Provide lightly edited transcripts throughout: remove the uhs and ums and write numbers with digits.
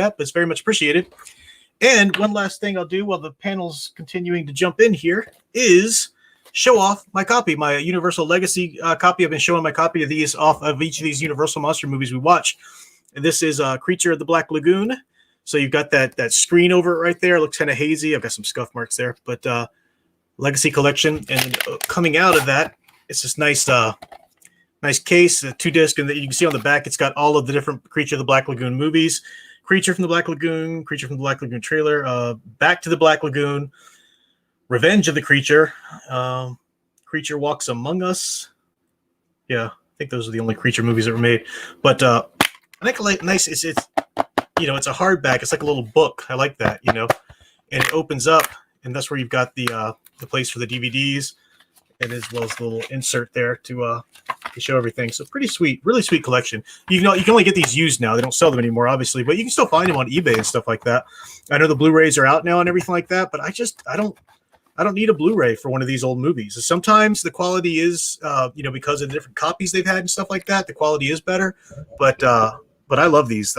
that, but it's very much appreciated. And one last thing I'll do while the panel's continuing to jump in here is show off my copy, my Universal Legacy copy. I've been showing my copy of these off of each of these Universal monster movies we watch. And this is Creature of the Black Lagoon. So you've got that screen over it right there. It looks kind of hazy. I've got some scuff marks there, but Legacy Collection. And coming out of that, it's this nice case, a 2-disc, and you can see on the back, it's got all of the different Creature of the Black Lagoon movies. Creature from the Black Lagoon, Creature from the Black Lagoon trailer, Back to the Black Lagoon, Revenge of the Creature, Creature Walks Among Us. Yeah, I think those are the only Creature movies that were made. But I think nice. It's it's a hardback. It's like a little book. I like that, and it opens up, and that's where you've got the place for the DVDs, and as well as the little insert there to show everything. So pretty sweet, really sweet collection. You can only get these used now. They don't sell them anymore, obviously, but you can still find them on eBay and stuff like that. I know the Blu-rays are out now and everything like that, but I don't need a Blu-ray for one of these old movies. Sometimes the quality is, because of the different copies they've had and stuff like that, the quality is better. But I love these.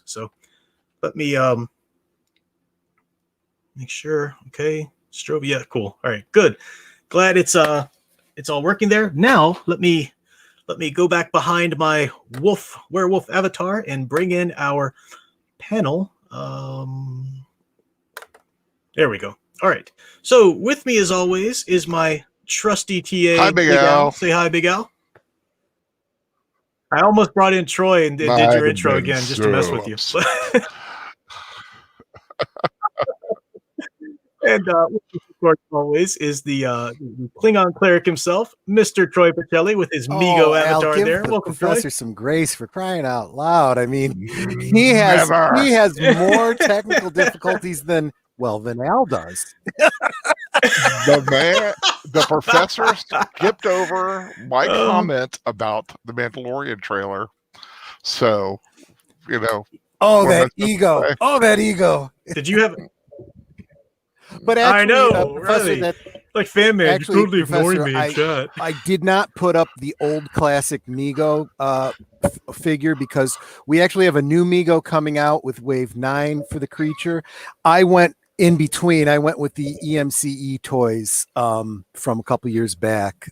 So let me make sure. Okay, strobe. Yeah, cool. All right, good. Glad it's all working there. Now let me go back behind my werewolf avatar and bring in our panel. There we go. All right. So with me, as always, is my trusty TA. Hi, Big Al. Say hi, Big Al. I almost brought in Troy and did your intro again just to mess with you. And of course, always is the Klingon cleric himself, Mr. Troy Pacelli, with his Migo avatar give there. the Welcome, Professor, Troy. some grace, for crying out loud. I mean, he has more technical difficulties than Al does. The professor skipped over my comment about the Mandalorian trailer. So, that ego. Did you have? But actually, I know, Professor, really. that Like fan man, actually, totally ignoring me in Professor, chat. I did not put up the old classic Migo figure because we actually have a new Migo coming out with Wave 9 for the creature. I went in between. I went with the EMCE toys from a couple years back,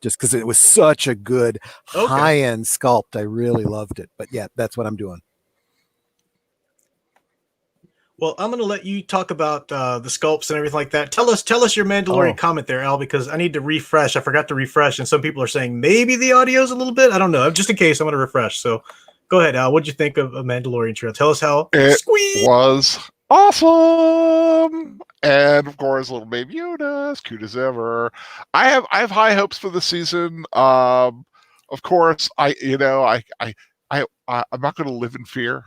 just because it was such a good high-end sculpt. I really loved it. But yeah, that's what I'm doing. Well, I'm going to let you talk about the sculpts and everything like that. Tell us your Mandalorian comment there, Al, because I need to refresh. I forgot to refresh, and some people are saying maybe the audio's a little bit. I don't know. Just in case, I'm going to refresh. So go ahead, Al. What did you think of a Mandalorian trailer? Tell us how it was awesome. And of course, little baby Yoda, as cute as ever. I have high hopes for the season. Of course, I'm not going to live in fear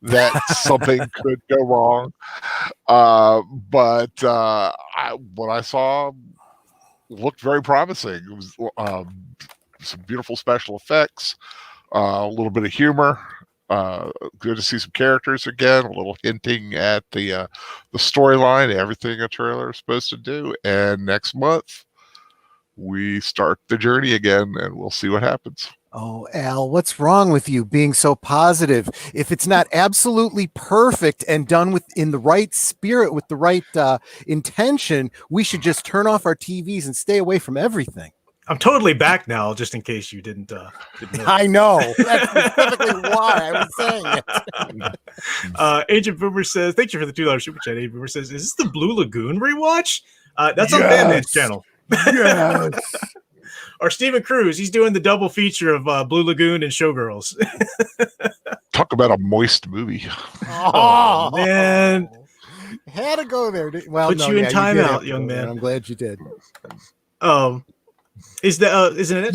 that something could go wrong. But what I saw looked very promising. It was some beautiful special effects, a little bit of humor. Good to see some characters again, a little hinting at the storyline, everything a trailer is supposed to do. And next month, we start the journey again, and we'll see what happens. Oh, Al, what's wrong with you being so positive? If it's not absolutely perfect and done in the right spirit, with the right intention, we should just turn off our TVs and stay away from everything. I'm totally back now, just in case you didn't know. I know. That's specifically why I was saying it. Agent Boomer says, thank you for the $2 super chat. Agent Boomer says, is this the Blue Lagoon rewatch? That's on Bandman's channel. Yes. Or Stephen Cruz, he's doing the double feature of Blue Lagoon and Showgirls. Talk about a moist movie. Oh, man. Had to go there. Well, Put you in timeout, young man. I'm glad you did. Is it?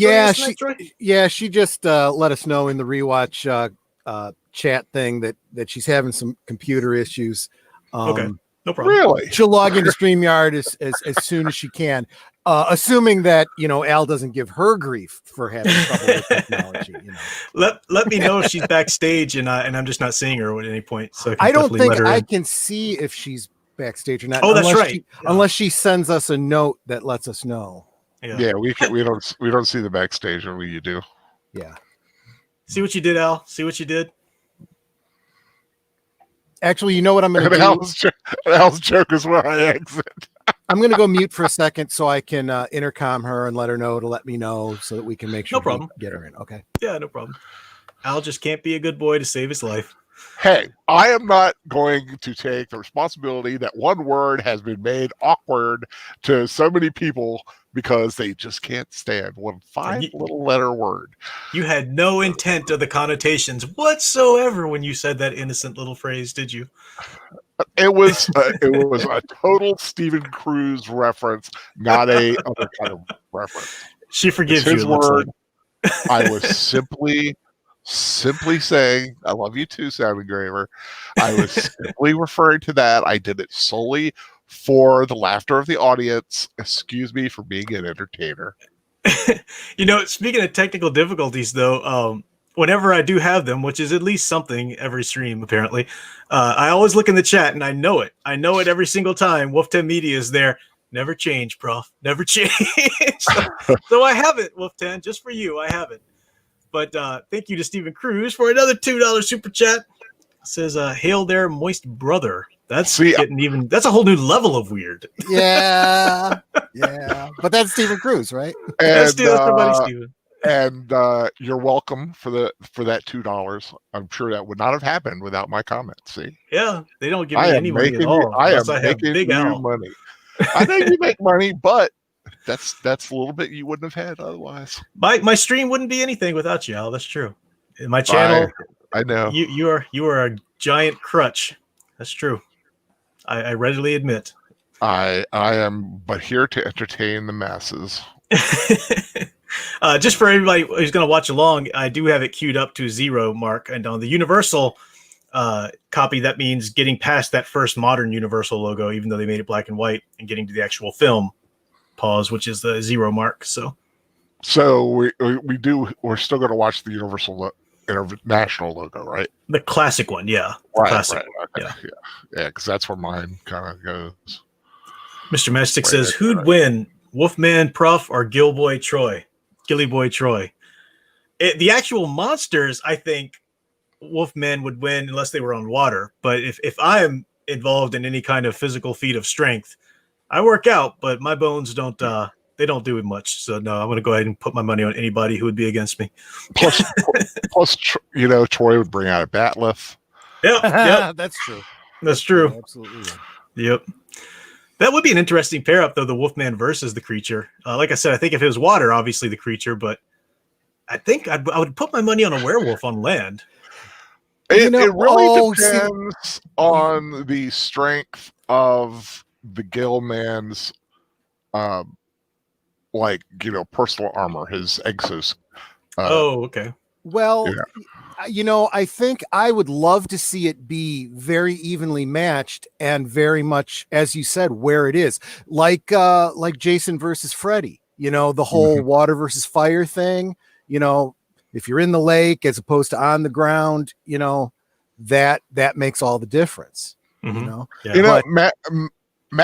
Yeah, she just let us know in the rewatch chat thing that she's having some computer issues. Okay, no problem. Really? She'll log into StreamYard as soon as she can. Assuming that Al doesn't give her grief for having trouble with technology. Let me know if she's backstage and I'm just not seeing her at any point. So I don't think I can see if she's backstage or not. Oh, that's right. Unless she sends us a note that lets us know. Yeah, we don't see the backstage, only you do. Yeah. See what you did, Al. See what you did. Actually, you know what I'm going to do? Al's joke is where I exit. I'm going to go mute for a second so I can intercom her and let her know to let me know so that we can make sure No problem. we get her in. Okay. Yeah, no problem. Al just can't be a good boy to save his life. Hey, I am not going to take the responsibility that one word has been made awkward to so many people because they just can't stand one little letter word. You had no intent of the connotations whatsoever when you said that innocent little phrase, did you? It was a total Stephen Cruz reference, not a other kind of reference. She forgives you. His word. I was simply saying, I love you too, Sound Engraver. I was simply referring to that. I did it solely for the laughter of the audience. Excuse me for being an entertainer. Speaking of technical difficulties, though, whenever I do have them, which is at least something every stream, apparently, I always look in the chat and I know it. I know it every single time. Wolf 10 Media is there. Never change, Prof. Never change. so I have it, Wolf 10, just for you. I have it. But thank you to Stephen Cruz for another $2 super chat. It says, "Hail there, moist brother." That's that's a whole new level of weird. Yeah, yeah. But that's Stephen Cruz, right? And, that's everybody, Stephen. And you're welcome for that $2. I'm sure that would not have happened without my comments. See? Yeah, they don't give me any money at all. I am making you money. I know you make money, but that's a little bit you wouldn't have had otherwise. My stream wouldn't be anything without you, Al. That's true. My channel, I know you are a giant crutch. That's true. I readily admit. I am but here to entertain the masses. Just for everybody who's going to watch along, I do have it queued up to 0 mark, and on the Universal copy, that means getting past that first modern Universal logo, even though they made it black and white, and getting to the actual film pause, which is the 0 mark. So we're still going to watch the Universal international logo, right? The classic one, yeah. Right. Okay. Yeah, because that's where mine kind of goes. Mr. Mastic says, "Who'd win, Wolfman Prof or Gilly Boy Troy?" The actual monsters, I think Wolfman would win unless they were on water. But if I am involved in any kind of physical feat of strength, I work out, but my bones don't. They don't do it much. So no, I'm going to go ahead and put my money on anybody who would be against me. Plus, Troy would bring out a batleth. Yep. That's true. That's true. Yeah, absolutely. Yep. That would be an interesting pair up, though, the Wolfman versus the creature. Like I said, I think if it was water, obviously the creature, but I think I would put my money on a werewolf on land. It really depends on the strength of the Gill man's personal armor, his exos. Okay. Well, I think I would love to see it be very evenly matched and very much, as you said, where it is, like Jason versus Freddy. The whole water versus fire thing. If you're in the lake as opposed to on the ground, that makes all the difference. Matt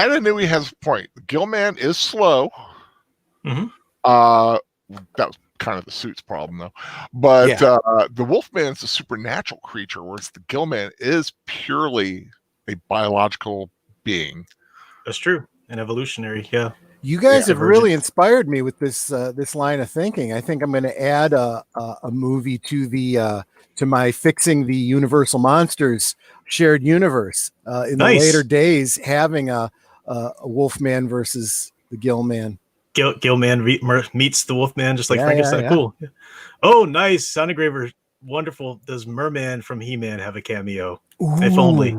Inouye has a point. The Gillman is slow. That was kind of the suit's problem, though. But the Wolfman's a supernatural creature, whereas the Gillman is purely a biological being. That's true. An evolutionary, yeah. You guys have really inspired me with this line of thinking. I think I'm going to add a movie to my Fixing the Universal Monsters shared universe in the later days, having a Wolfman versus the Gillman. Gillman meets the Wolfman, just like Frankenstein. Cool. Yeah. Oh, nice. Sound Engraver, wonderful. Does Merman from He-Man have a cameo? Ooh. If only.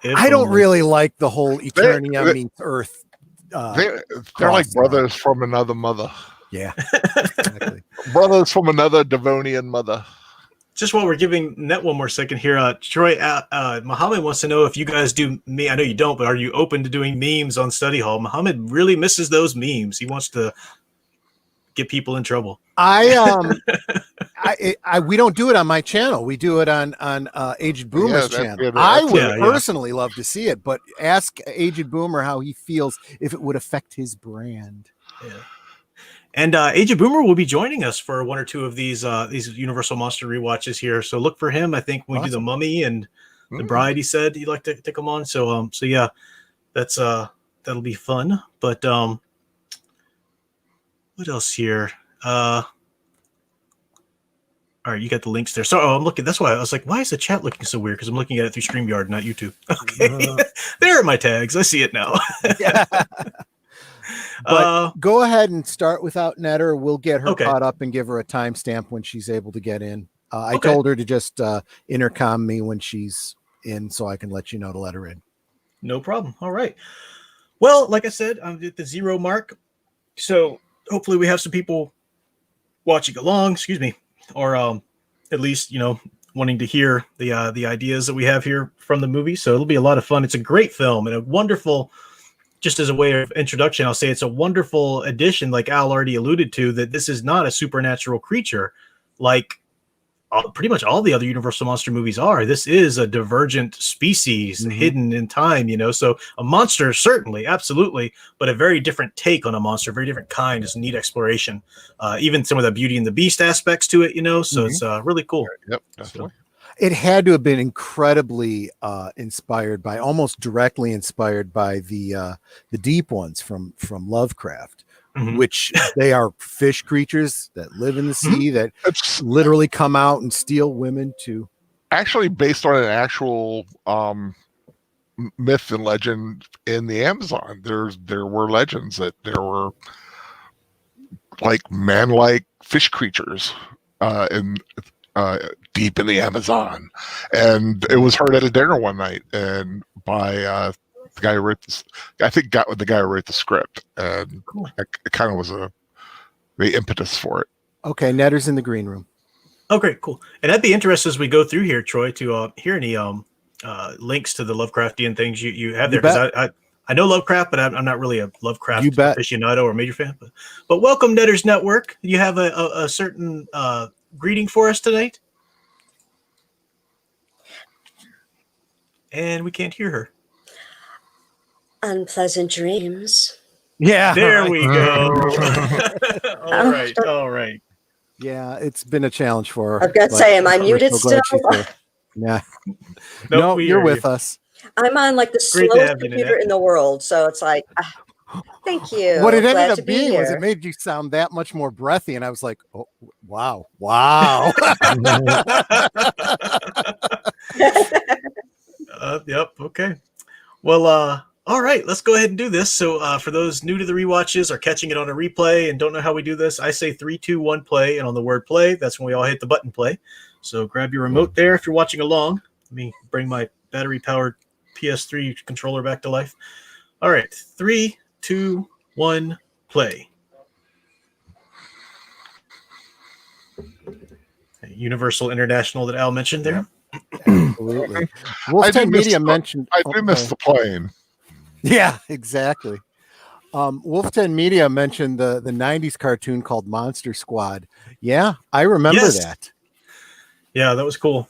I don't really like the whole Eternia meets Earth. They're like brothers from another mother. Yeah, exactly. Brothers from another Devonian mother. Just while we're giving Net one more second here, Troy, Muhammad wants to know if you guys do I know you don't, but are you open to doing memes on Study Hall? Muhammad really misses those memes. He wants to get people in trouble. We don't do it on my channel. We do it on Aged Boomer's channel. I would personally love to see it, but ask Aged Boomer how he feels if it would affect his brand. Yeah. And Age of Boomer will be joining us for one or two of these Universal Monster rewatches here. So look for him. I think when we do the Mummy and the Bride, he said he'd like to come on. So yeah, that's that'll be fun. But what else here? All right, you got the links there. So I'm looking. That's why I was like, why is the chat looking so weird? Because I'm looking at it through StreamYard, not YouTube. Okay, there are my tags. I see it now. Yeah. But go ahead and start without Netter. We'll get her caught up and give her a timestamp when she's able to get in. I told her to just intercom me when she's in so I can let you know to let her in. No problem. All right. Well, like I said, I'm at the 0 mark. So hopefully we have some people watching along, or at least, wanting to hear the ideas that we have here from the movie. So it'll be a lot of fun. It's a great film and a wonderful, just as a way of introduction, I'll say it's a wonderful addition, like Al already alluded to, that this is not a supernatural creature like pretty much all the other Universal Monster movies are. This is a divergent species hidden in time, so a monster, certainly, absolutely, but a very different take on a monster, very different kind. It's a neat exploration. Even some of the Beauty and the Beast aspects to it, so it's really cool. Yep, definitely. It had to have been incredibly inspired by, almost directly inspired by the deep ones from Lovecraft, which they are fish creatures that live in the sea that literally come out and steal women too. Actually, based on an actual myth and legend in the Amazon, there were legends that there were like man-like fish creatures deep in the Amazon, and it was heard at a dinner one night, and by the guy who wrote this, I think got with the guy who wrote the script, and it kind of was the impetus for it. Okay, Netter's in the green room. Okay, cool. And I'd be interested as we go through here, Troy, to hear any links to the Lovecraftian things you have there, because I know Lovecraft, but I'm not really a Lovecraft aficionado or major fan. But welcome, Netters Network. You have a certain greeting for us tonight? And we can't hear her. Unpleasant dreams. Yeah. There we go. All right. Yeah, it's been a challenge for her. I've got to say, am I muted still? Yeah. Nope, no, you're with us. I'm on like the slowest computer in the world, so it's like, thank you. What it ended up being was it made you sound that much more breathy, and I was like, oh, wow. Yep. Okay. Well, all right, let's go ahead and do this. So for those new to the rewatches or catching it on a replay and don't know how we do this, I say 3, 2, 1, play. And on the word play, that's when we all hit the button play. So grab your remote there if you're watching along. Let me bring my battery-powered PS3 controller back to life. All right, 3, 2, 1, play. Universal International that Al mentioned there. Absolutely. Wolf 10 Media mentioned. I do miss the plane. Yeah, exactly. Wolf 10 Media mentioned the 90s cartoon called Monster Squad. Yeah, I remember that. Yeah, that was cool.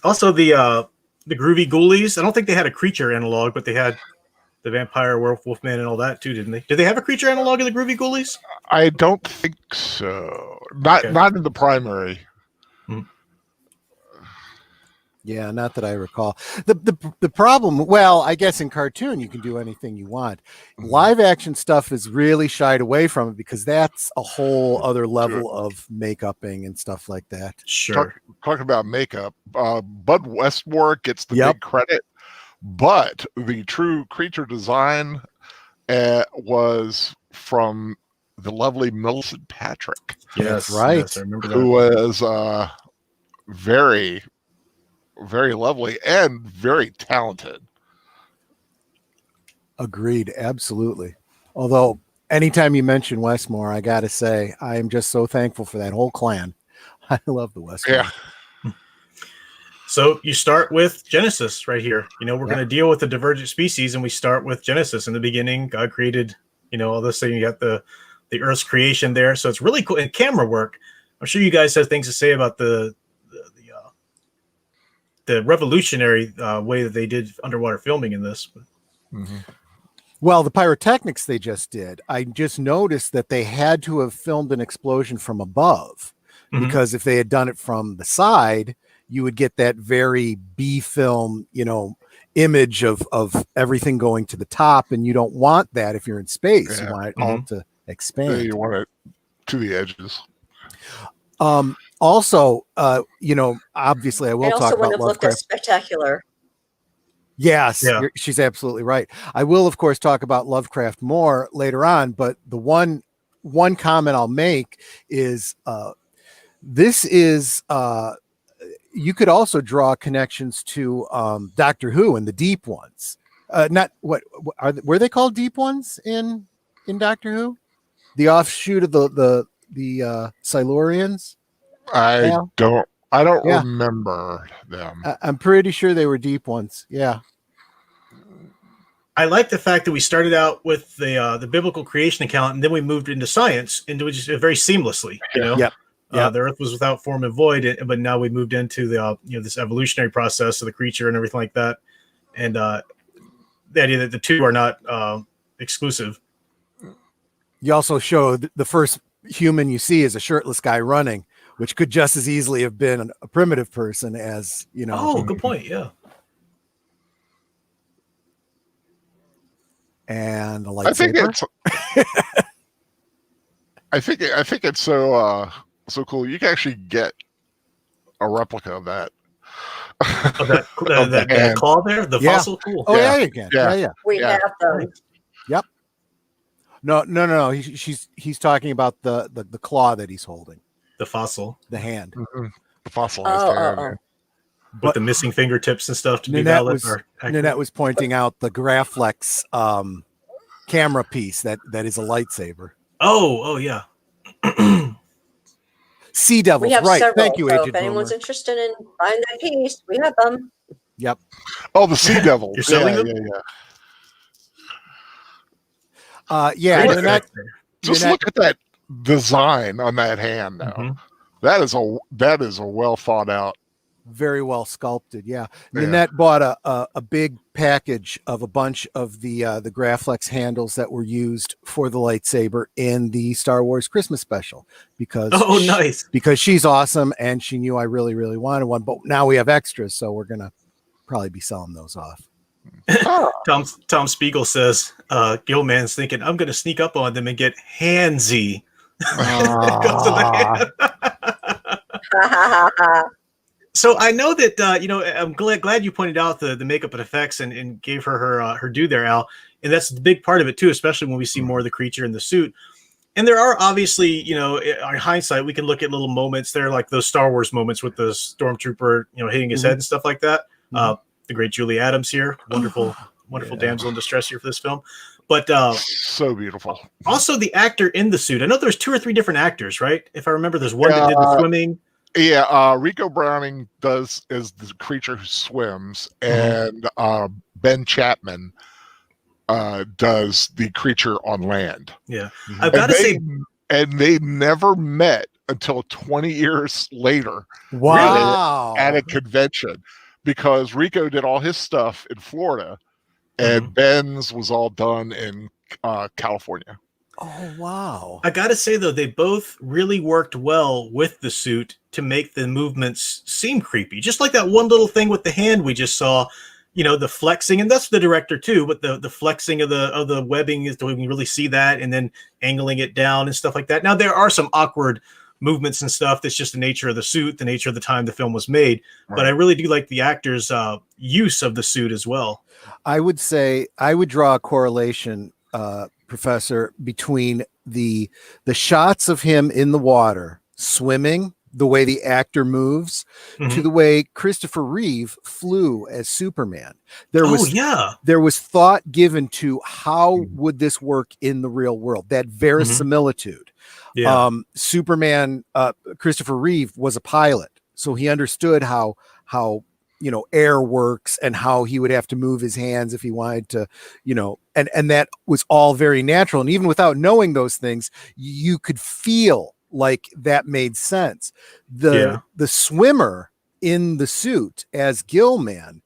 Also, the Groovy Ghoulies. I don't think they had a creature analog, but they had the vampire, werewolf, wolfman, and all that too, didn't they? Did they have a creature analog in the Groovy Ghoulies? I don't think so. Not in the primary. Yeah, not that I recall. The problem, well, I guess in cartoon you can do anything you want. Live action stuff is really shied away from it because that's a whole other level of make-upping and stuff like that. Sure. Talking about makeup, Bud Westmore gets the big credit, but the true creature design was from the lovely Millicent Patrick. Yes, right. Yes, I remember that. Who was very, very lovely and very talented. Agreed, absolutely. Although anytime you mention Westmore, I gotta say I am just so thankful for that whole clan. I love the Westmore. Yeah. So you start with Genesis right here. We're going to deal with the divergent species, and we start with Genesis. In the beginning, God created, all this thing. You got the Earth's creation there. So it's really cool. And camera work. I'm sure you guys have things to say about the revolutionary way that they did underwater filming in this. Well, the pyrotechnics they just did, I just noticed that they had to have filmed an explosion from above, because if they had done it from the side, you would get that very B film, image of everything going to the top, and you don't want that if you're in space. You want it all to expand. Yeah, you want it to the edges. Also, obviously I will talk about wouldn't have looked as Lovecraft. spectacular. Yes, Yeah. she's absolutely right. I will, of course, talk about Lovecraft more later on, but the one comment I'll make is this is you could also draw connections to Doctor Who and the Deep Ones. Not were they called Deep Ones in Doctor Who? The offshoot of the Silurians? I Yeah. don't remember them. I'm pretty sure they were Deep Ones. Yeah. I like the fact that we started out with the biblical creation account, and then we moved into science, and it was just very seamlessly. Yep. The Earth was without form and void, but now we moved into the this evolutionary process of the creature and everything like that, and the idea that the two are not exclusive. You also show the first human you see is a shirtless guy running, which could just as easily have been a primitive person as Oh, good point. Yeah. And a lightsaber. I think it's so cool. You can actually get a replica of that. Of that claw there, the fossil. Cool. Oh yeah, you can. Yeah. We have them. Yep. No. He's talking about the claw that he's holding. The fossil. The hand. Mm-hmm. The fossilized hand. With the missing fingertips and stuff to be Nanette valid. Nanette was pointing out the Graflex camera piece that is a lightsaber. Oh yeah. Sea Devils, We have right? several. Thank you, So Agent if anyone's Boomer. interested in buying that piece, we have them. Yep. Oh, the Sea Devil. You're selling them? Yeah. Great Nanette, effect there. Just look at that design on that hand now. Mhm. That is a well thought out. very well sculpted. Yeah. Yeah. Nanette bought a big package of a bunch of the Graflex handles that were used for the lightsaber in the Star Wars Christmas special because Nice. because she's awesome and she knew I really, really wanted one, but now we have extras, so we're gonna probably be selling those off. Tom Spiegel says Gilman's thinking I'm gonna sneak up on them and get handsy. Goes to the hand. So I know that I'm glad you pointed out the makeup and effects and gave her due there, Al. And that's the big part of it too, especially when we see more of the creature in the suit. And there are obviously, in hindsight, we can look at little moments there, like those Star Wars moments with the stormtrooper, hitting his head and stuff like that. The great Julie Adams here, wonderful damsel in distress here for this film. But so beautiful. Also the actor in the suit. I know there's 2 or 3 different actors, right? If I remember, there's one that did the swimming. Yeah, Rico Browning is the creature who swims, and Ben Chapman does the creature on land. Yeah, I've got to say, and they never met until 20 years later. Wow! At a convention, because Rico did all his stuff in Florida, and Ben's was all done in California. Oh wow! I got to say though, they both really worked well with the suit to make the movements seem creepy. Just like that one little thing with the hand we just saw, the flexing, and that's the director too. But the flexing of the webbing is, we can really see that, and then angling it down and stuff like that. Now there are some awkward movements and stuff. That's just the nature of the suit, the nature of the time the film was made. Right. But I really do like the actors' use of the suit as well. I would say I would draw a correlation, Professor, between the shots of him in the water swimming, the way the actor moves, to the way Christopher Reeve flew as Superman. There was thought given to how would this work in the real world, that verisimilitude. Superman, Christopher Reeve was a pilot, so he understood how air works and how he would have to move his hands if he wanted to, and that was all very natural. And even without knowing those things, you could feel like that made sense. The swimmer in the suit as Gilman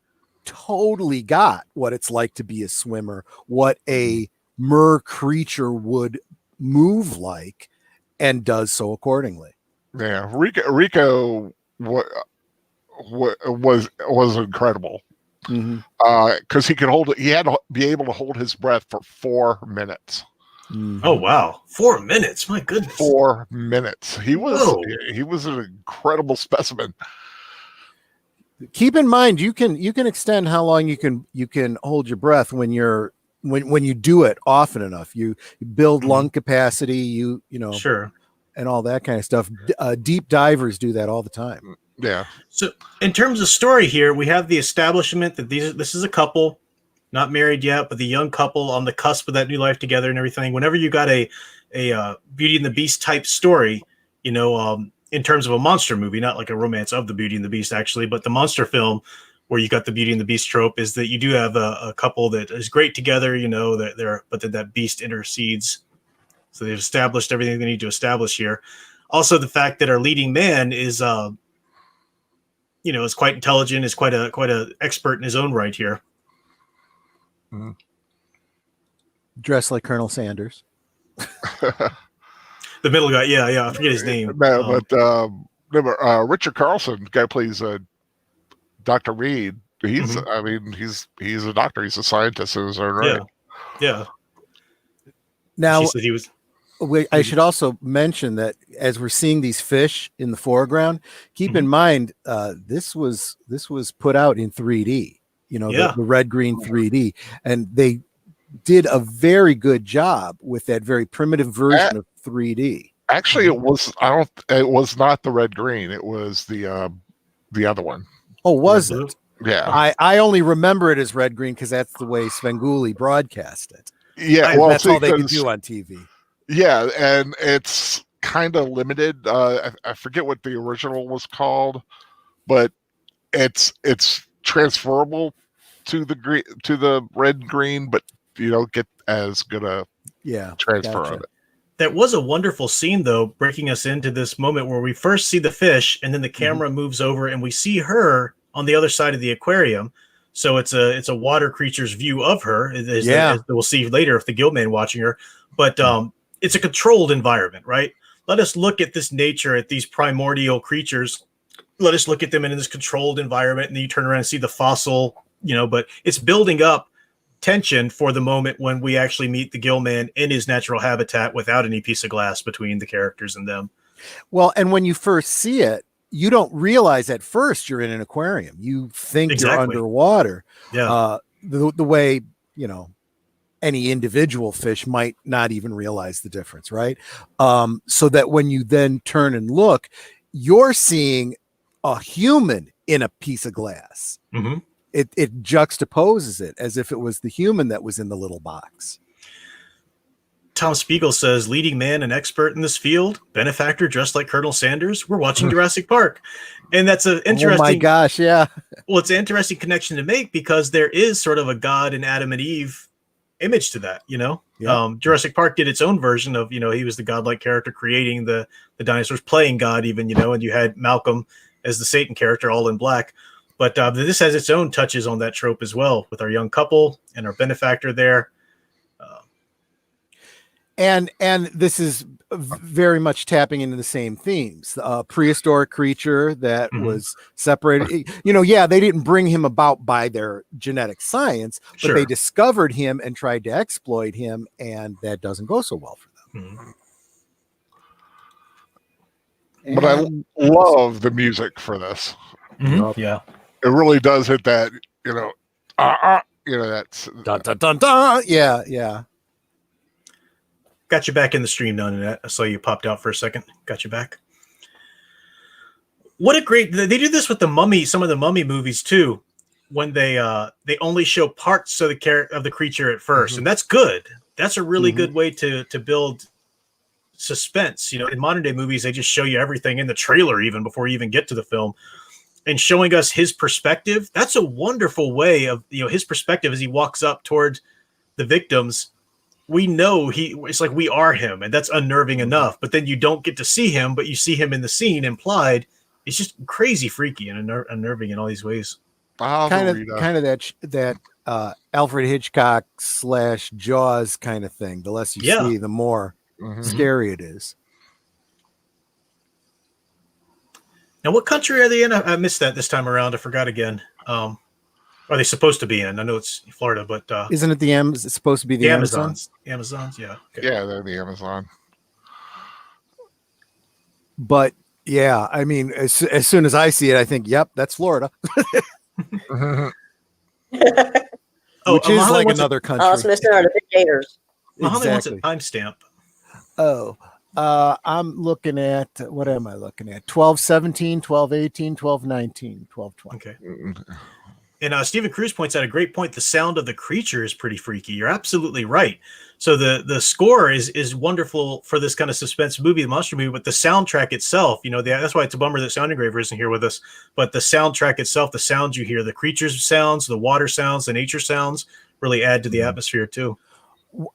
totally got what it's like to be a swimmer, what a mer creature would move like, and does so accordingly. Yeah, Rico was incredible because he could hold it. He had to be able to hold his breath for 4 minutes. Oh wow, 4 minutes! My goodness, 4 minutes. He was an incredible specimen. Keep in mind, you can extend how long you can hold your breath when you do it often enough. You build lung capacity. You know, sure, and all that kind of stuff. Deep divers do that all the time. Yeah. So in terms of story here, we have the establishment that this is a couple, not married yet, but the young couple on the cusp of that new life together and everything. Whenever you got a Beauty and the Beast type story, you know, in terms of a monster movie, not like a romance of the Beauty and the Beast actually, but the monster film where you got the Beauty and the Beast trope is that you do have a couple that is great together, you know, but then that beast intercedes. So they've established everything they need to establish here. Also, the fact that our leading man is, you know, is quite intelligent, is quite a expert in his own right here. Dressed like Colonel Sanders. The middle guy, yeah, I forget his name. But Richard Carlson, the guy who plays Dr. Reed. He's, I mean, he's a doctor. He's a scientist in his own right. Yeah. Now, she said he was. I should also mention that as we're seeing these fish in the foreground, keep in mind this was put out in 3D. You know, the red green 3D, and they did a very good job with that very primitive version of 3D. Actually, it was not the red green. It was the other one. Oh, was it? Yeah. I only remember it as red green because that's the way Svengoolie broadcast it. Yeah, that's all they could do on TV. Yeah, and it's kind of limited. I forget what the original was called, but it's transferable to the red green, but you don't get as good a transfer of it. That was a wonderful scene, though, breaking us into this moment where we first see the fish, and then the camera moves over, and we see her on the other side of the aquarium. So it's a water creature's view of her, as we'll see later if the Guildman watching her. But it's a controlled environment, right? Let us look at this nature, at these primordial creatures. Let us look at them in this controlled environment, and then you turn around and see the fossil, you know, but it's building up tension for the moment when we actually meet the Guildman in his natural habitat without any piece of glass between the characters and them. Well, and when you first see it, you don't realize at first you're in an aquarium. You think you're underwater. Yeah. The way, you know, any individual fish might not even realize the difference, right? So that when you then turn and look, you're seeing a human in a piece of glass. It juxtaposes it as if it was the human that was in the little box. Tom Spiegel says, leading man and expert in this field, benefactor dressed like Colonel Sanders. We're watching Jurassic Park. And that's an interesting. Oh my gosh, yeah. Well, it's an interesting connection to make because there is sort of a God and Adam and Eve image to that, you know? Yeah. Jurassic Park did its own version of, you know, he was the godlike character creating the dinosaurs, playing God even, you know, and you had Malcolm as the Satan character all in black. But this has its own touches on that trope as well with our young couple and our benefactor there. And this is very much tapping into the same themes. Prehistoric creature that was separated. You know, they didn't bring him about by their genetic science, but they discovered him and tried to exploit him, and that doesn't go so well for them. But I love the music for this. Yeah. It really does hit that, you know, that's dun, dun, dun, dun. Yeah. Got you back in the stream now, Nanette. I saw you popped out for a second. Got you back. What a great... They do this with the Mummy, some of the Mummy movies too, when they only show parts of the creature at first, and that's good. That's a really good way to build suspense. You know, in modern day movies, they just show you everything in the trailer even before you even get to the film. And showing us his perspective, that's a wonderful way of, you know, his perspective as he walks up towards the victims. We know it's like we are him, and that's unnerving enough. But then you don't get to see him, but you see him in the scene implied. It's just crazy freaky and unnerving in all these ways. kind of that Alfred Hitchcock / Jaws kind of thing. The less you see, the more scary it is. Now, what country are they in? I missed that this time around. I forgot again. Are they supposed to be in? I know it's Florida, but isn't it it's supposed to be the Amazons? Amazons, yeah. Okay. Yeah, they're the Amazon. But yeah, I mean, as soon as I see it, I think, yep, that's Florida. Which is like another country. I was missing out the big gators. Muhammad wants a timestamp. Oh, I'm looking at, what am I looking at? 12:17, 12:18, 12:19, 12:20. Okay. And Stephen Cruz points out a great point. The sound of the creature is pretty freaky. You're absolutely right. So the score is wonderful for this kind of suspense movie, the monster movie, but the soundtrack itself, that's why it's a bummer that Sound Engraver isn't here with us. But the soundtrack itself, the sounds you hear, the creatures sounds, the water sounds, the nature sounds really add to the atmosphere too.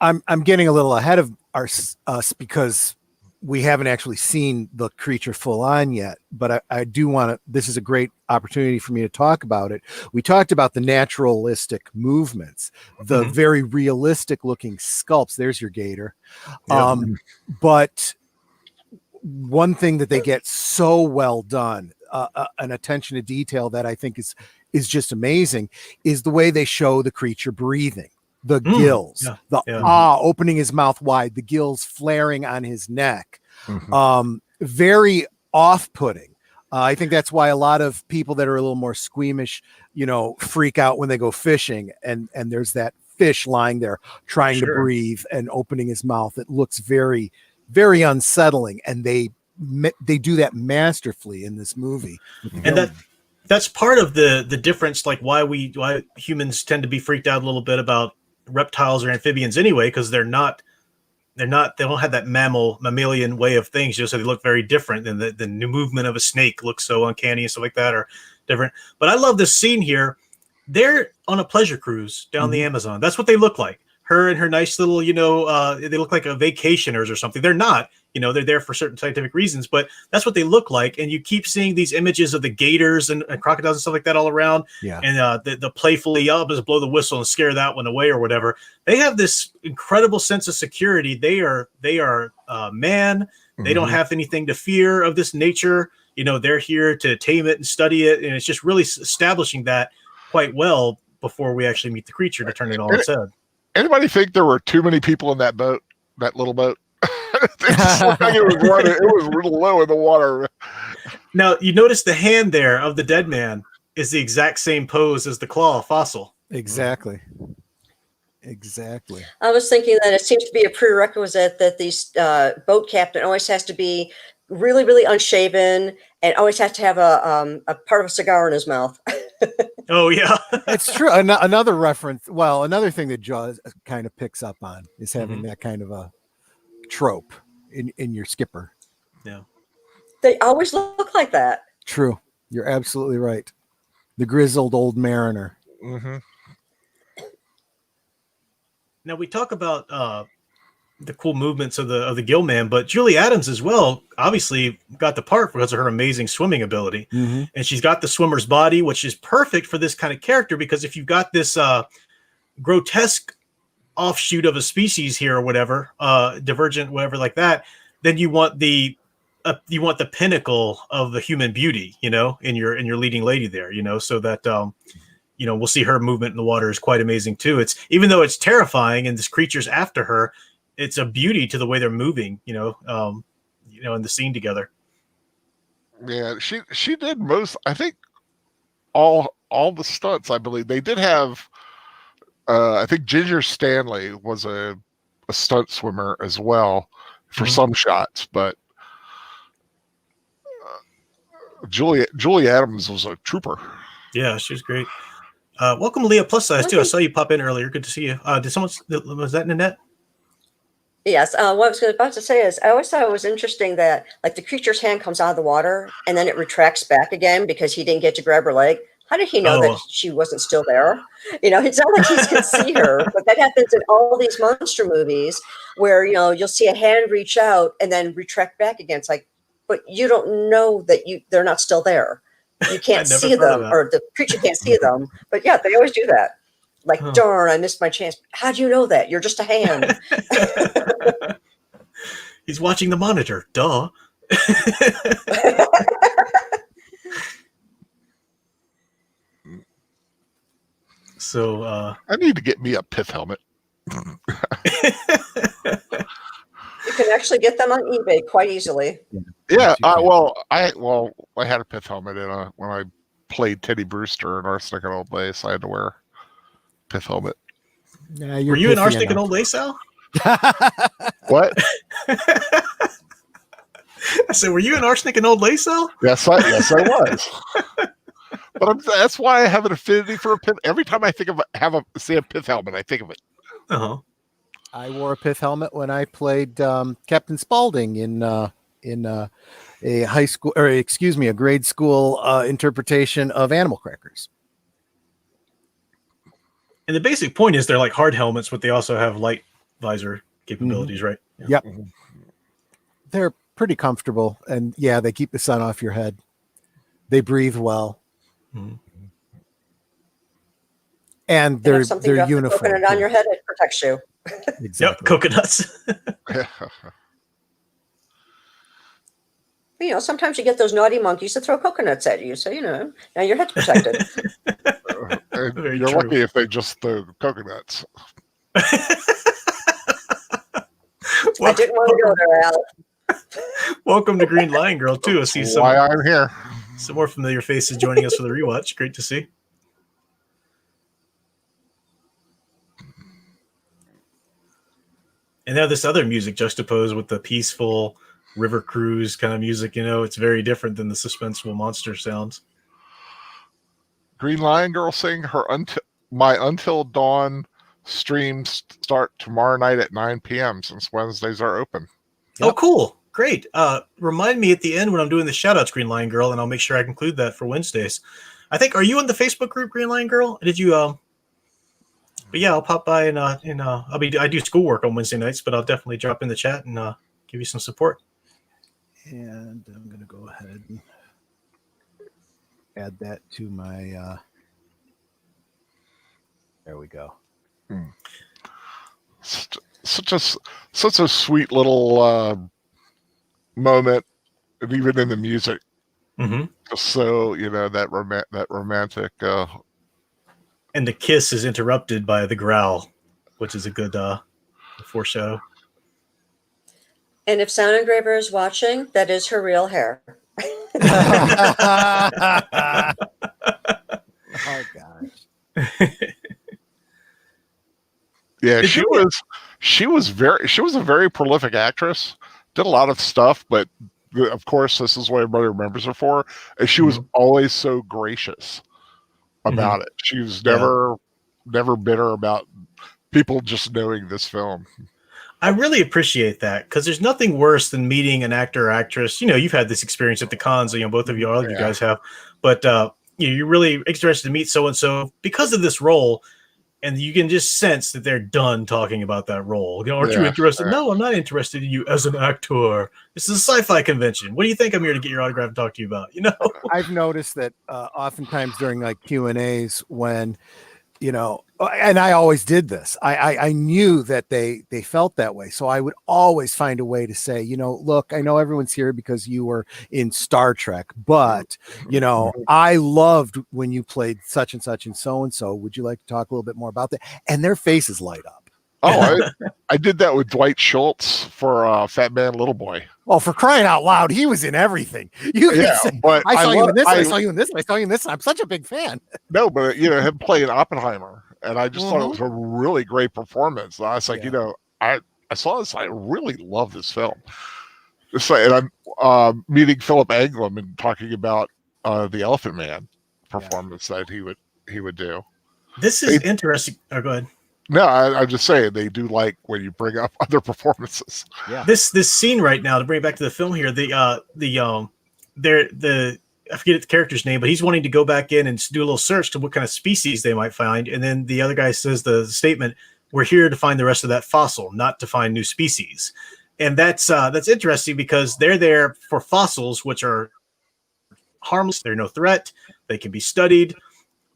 I'm getting a little ahead of us because we haven't actually seen the creature full on yet, but I do want to, this is a great opportunity for me to talk about it. We talked about the naturalistic movements, the very realistic looking sculpts. There's your gator. But one thing that they get so well done, an attention to detail that I think is just amazing, is the way they show the creature breathing. The gills, opening his mouth wide, the gills flaring on his neck. Very off-putting. I think that's why a lot of people that are a little more squeamish, freak out when they go fishing, and there's that fish lying there trying to breathe and opening his mouth. It looks very, very unsettling, and they do that masterfully in this movie. And that's part of the difference, like why humans tend to be freaked out a little bit about reptiles or amphibians anyway, because they don't have that mammalian way of things, so they look very different, and the new movement of a snake looks so uncanny and stuff like that, or different. But I love this scene here. They're on a pleasure cruise down the Amazon. That's what they look like. Her and her nice little, they look like a vacationers or something. They're not, they're there for certain scientific reasons, but that's what they look like. And you keep seeing these images of the gators and crocodiles and stuff like that all around. Yeah. And the playfully, just blow the whistle and scare that one away or whatever. They have this incredible sense of security. They are man. They don't have anything to fear of this nature. They're here to tame it and study it. And it's just really establishing that quite well before we actually meet the creature to turn it on its head. Anybody think there were too many people in that boat, that little boat? It was real low in the water. Now, you notice the hand there of the dead man is the exact same pose as the claw fossil. Exactly. I was thinking that it seems to be a prerequisite that the boat captain always has to be really, really unshaven and always has to have a part of a cigar in his mouth. Oh yeah, it's true. Another reference. Well, another thing that Jaws kind of picks up on is having that kind of a trope in your skipper. Yeah, they always look like that. True. You're absolutely right. The grizzled old mariner. Now we talk about the cool movements of the gill man, but Julie Adams as well obviously got the part because of her amazing swimming ability. And she's got the swimmer's body, which is perfect for this kind of character, because if you've got this grotesque offshoot of a species here or whatever, divergent, whatever like that, then you want the pinnacle of the human beauty, in your leading lady there, so that we'll see her movement in the water is quite amazing too. It's, even though it's terrifying and this creature's after her, it's a beauty to the way they're moving, in the scene together. Yeah, she did most, I think, all the stunts. I believe they did have. I think Ginger Stanley was a stunt swimmer as well for some shots, but Julie Adams was a trooper. Yeah, she was great. Welcome, Leah Plus Size too. I saw you pop in earlier. Good to see you. Was that Nanette? Yes. What I was about to say is I always thought it was interesting that like the creature's hand comes out of the water and then it retracts back again because he didn't get to grab her leg. How did he know that she wasn't still there? It's not like he can see her, but that happens in all these monster movies where, you'll see a hand reach out and then retract back again. It's like, but you don't know that they're not still there. you can't never see thought of them, that. or the creature can't see them. But yeah, they always do that. Like, Huh. darn, I missed my chance. How'd you know that? You're just a hand. He's watching the monitor. Duh. So I need to get me a pith helmet. You can actually get them on eBay quite easily. Yeah, you can. I had a pith helmet when I played Teddy Brewster in Arsenic and Old Lace. I had to wear a pith helmet. Yeah, were you in Arsenic and Old Lace, Al? What? I said, were you in Arsenic and Old Lace, Al? Yes, I was. But that's why I have an affinity for a pith. Every time I think of see a pith helmet, I think of it. Uh-huh. I wore a pith helmet when I played Captain Spaulding in a high school, or excuse me, a grade school interpretation of Animal Crackers. And the basic point is they're like hard helmets, but they also have light visor capabilities, right? Yeah. Yep. They're pretty comfortable, and yeah, they keep the sun off your head. They breathe well. Mhm. And And they're if something drops a uniform. coconut on too. your head, it protects you. Exactly. Yep, coconuts. You know, sometimes you get those naughty monkeys that throw coconuts at you. So, now your head's protected. And Very you're true. lucky if they just throw coconuts. I didn't want to go there, Al. Welcome to Green Lion Girl, too. I see That's some why I'm here. more familiar faces joining us for the rewatch. Great to see. And now this other music juxtaposed with the peaceful river cruise kind of music, it's very different than the suspenseful monster sounds. Green Lion Girl sing her Until Dawn streams start tomorrow night at 9 p.m. since Wednesdays are open. Oh, cool. Great. Remind me at the end when I'm doing the shout outs, Green Lion Girl, and I'll make sure I include that for Wednesdays. Are you in the Facebook group, Green Lion Girl? Did you, but yeah, I'll pop by and I do schoolwork on Wednesday nights, but I'll definitely drop in the chat and give you some support. And I'm going to go ahead and add that to my. There we go. Such a sweet little moment, and even in the music, Mm-hmm. just so that romantic. And the kiss is interrupted by the growl, which is a good foreshadow. And if Sound Engraver is watching, that is her real hair. Oh gosh. Yeah, she was a very prolific actress. Did a lot of stuff, but of course, this is what everybody remembers her for. And she was always so gracious about it. She was never bitter about people just knowing this film. I really appreciate that because there's nothing worse than meeting an actor or actress. You've had this experience at the cons, both of you, all of you guys have, but you're really interested to meet so-and-so because of this role. And you can just sense that they're done talking about that role. Aren't you interested? No, I'm not interested in you as an actor. This is a sci-fi convention. What do you think I'm here to get your autograph and talk to you about? I've noticed that oftentimes during like Q&As when, and I always did this. I knew that they felt that way. So I would always find a way to say, look, I know everyone's here because you were in Star Trek, but, I loved when you played such and such and so. Would you like to talk a little bit more about that? And their faces light up. Oh, I did that with Dwight Schultz for Fat Man Little Boy. Oh, for crying out loud, he was in everything. But I saw you in this, I saw you in this, I saw you in this. I'm such a big fan. No, but him playing Oppenheimer, and I just thought it was a really great performance. I was like, I saw this, I really love this film. And I'm meeting Philip Anglem and talking about the Elephant Man performance that he would do. This is interesting. Oh, go ahead. No, I'm just saying they do like when you bring up other performances. Yeah. This scene right now, to bring it back to the film here, I forget the character's name, but he's wanting to go back in and do a little search to what kind of species they might find. And then the other guy says the statement, "We're here to find the rest of that fossil, not to find new species." And that's interesting because they're there for fossils, which are harmless. They're no threat. They can be studied.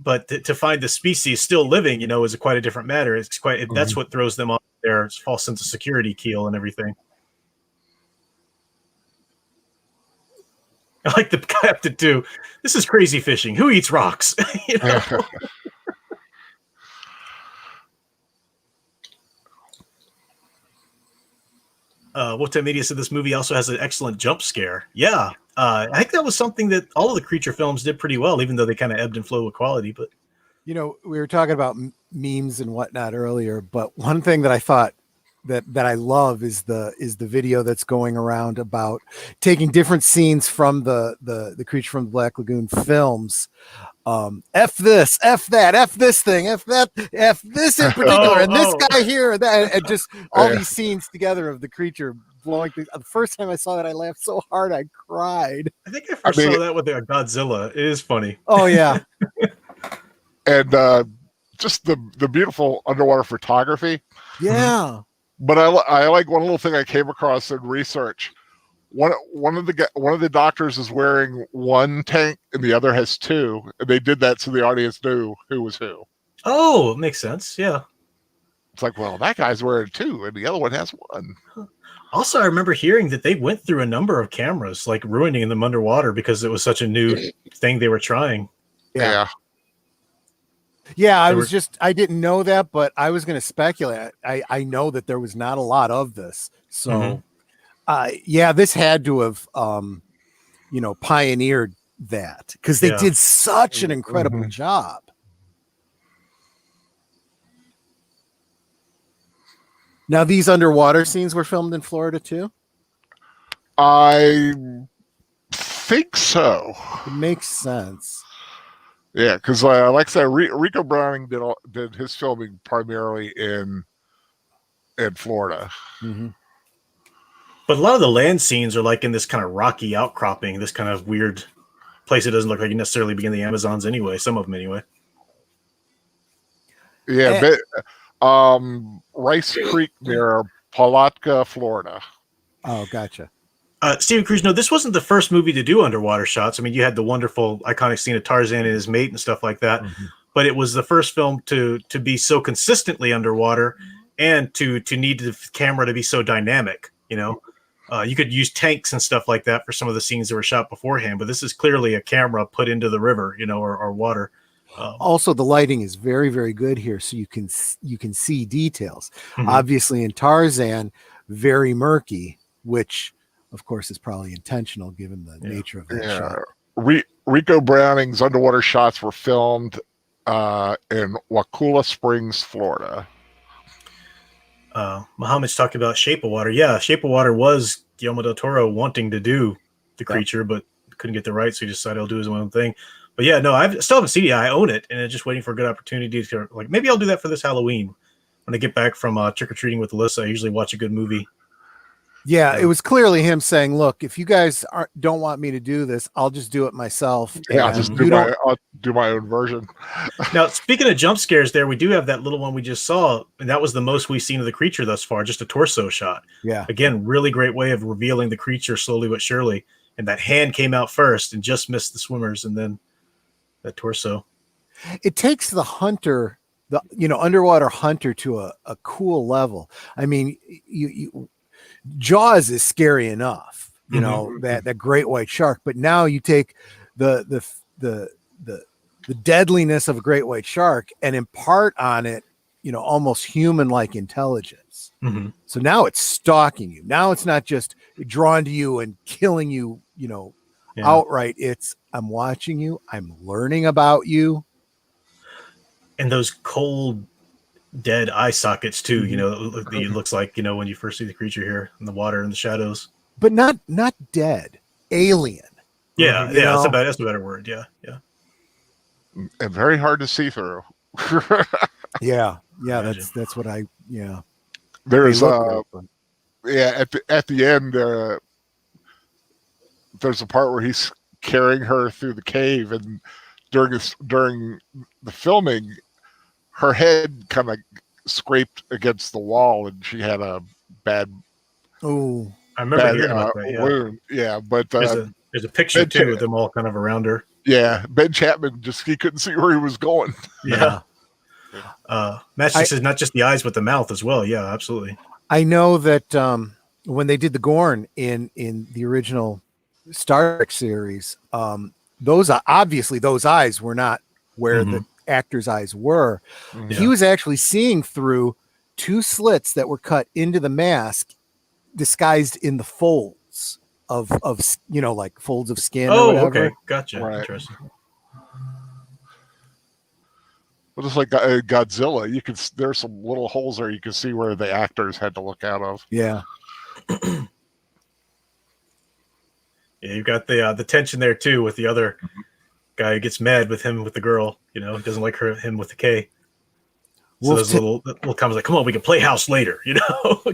But to find the species still living, is quite a different matter. It's quite that's what throws them off their false sense of security keel and everything. I like the captain too. This is crazy fishing. Who eats rocks? What Media said this movie also has an excellent jump scare. Yeah. I think that was something that all of the creature films did pretty well, even though they kind of ebbed and flowed with quality. But we were talking about memes and whatnot earlier, but one thing that I thought that I love is the video that's going around about taking different scenes from the Creature from the Black Lagoon films. F this, F that, F this thing, F that, F this in particular, and this guy here, and just all these scenes together of the creature blowing things. The first time I saw that, I laughed so hard I cried. I think I first saw that with Godzilla. It is funny. Oh yeah, and just the beautiful underwater photography. Yeah, but I like one little thing I came across in research. One of the doctors is wearing one tank and the other has two, and they did that so the audience knew who was who. Oh, it makes sense. Yeah, it's like, well, that guy's wearing two and the other one has one. Also, I remember hearing that they went through a number of cameras, like ruining them underwater because it was such a new thing they were trying. Yeah. I didn't know that, but I was going to speculate. I know that there was not a lot of this, so. This had to have, pioneered that because they did such an incredible job. Now, these underwater scenes were filmed in Florida too? I think so. It makes sense. Yeah, because like I said, Rico Browning did his filming primarily in Florida. Mm-hmm. But a lot of the land scenes are like in this kind of rocky outcropping, this kind of weird place. It doesn't look like you necessarily be in the Amazons anyway. Some of them anyway. Yeah, Rice Creek near Palatka, Florida. Oh, gotcha. Steven Cruz, no, this wasn't the first movie to do underwater shots. I mean, you had the wonderful, iconic scene of Tarzan and his mate and stuff like that. Mm-hmm. But it was the first film to be so consistently underwater and to need the camera to be so dynamic, You could use tanks and stuff like that for some of the scenes that were shot beforehand, but this is clearly a camera put into the river, or water. Also, the lighting is very, very good here, so you can see details. Mm-hmm. Obviously, in Tarzan, very murky, which, of course, is probably intentional given the nature of that shot. Rico Browning's underwater shots were filmed in Wakulla Springs, Florida. Muhammad's talking about Shape of Water. Yeah, Shape of Water was Guillermo del Toro wanting to do the creature, but couldn't get the rights, so he decided he'll do his own thing. But yeah, no, I still haven't seen it. I own it, and I'm just waiting for a good opportunity to maybe I'll do that for this Halloween. When I get back from trick-or-treating with Alyssa, I usually watch a good movie. Yeah, it was clearly him saying, look, if you guys don't want me to do this, I'll just do it myself. Yeah, I'll do my own version. Now, speaking of jump scares there, we do have that little one we just saw, and that was the most we've seen of the creature thus far, just a torso shot. Yeah. Again, really great way of revealing the creature slowly but surely. And that hand came out first and just missed the swimmers, and then that torso. It takes the hunter, underwater hunter to a cool level. I mean, Jaws is scary enough, that great white shark, but now you take the deadliness of a great white shark and impart on it, almost human-like intelligence. Mm-hmm. So now it's stalking you. Now it's not just drawn to you and killing you, outright. It's I'm watching you. I'm learning about you. And those cold, dead eye sockets too. It looks like when you first see the creature here in the water and the shadows, but not dead, alien. Yeah, that's a better word. Yeah. And very hard to see through. yeah, that's what I. Yeah, there's at the end there's a part where he's carrying her through the cave, and during the filming, her head kind of scraped against the wall, and she had a bad. Oh, I remember hearing about that. Yeah. Wound. Yeah, but there's There's a picture too of them all kind of around her. Yeah, Ben Chapman he couldn't see where he was going. Yeah. Matchstick says not just the eyes, but the mouth as well. Yeah, absolutely. I know that when they did the Gorn in the original Star Trek series, those eyes were not where the actor's eyes were. Mhm. He was actually seeing through 2 slits that were cut into the mask, disguised in the folds of like folds of skin. or whatever. Okay, gotcha. Right. Interesting. Well, just like Godzilla, there's some little holes there you can see where the actors had to look out of. Yeah. Yeah, you've got the tension there too with the other guy who gets mad with him with the girl. Doesn't like him with the K. So those little comments like, "Come on, we can play house later."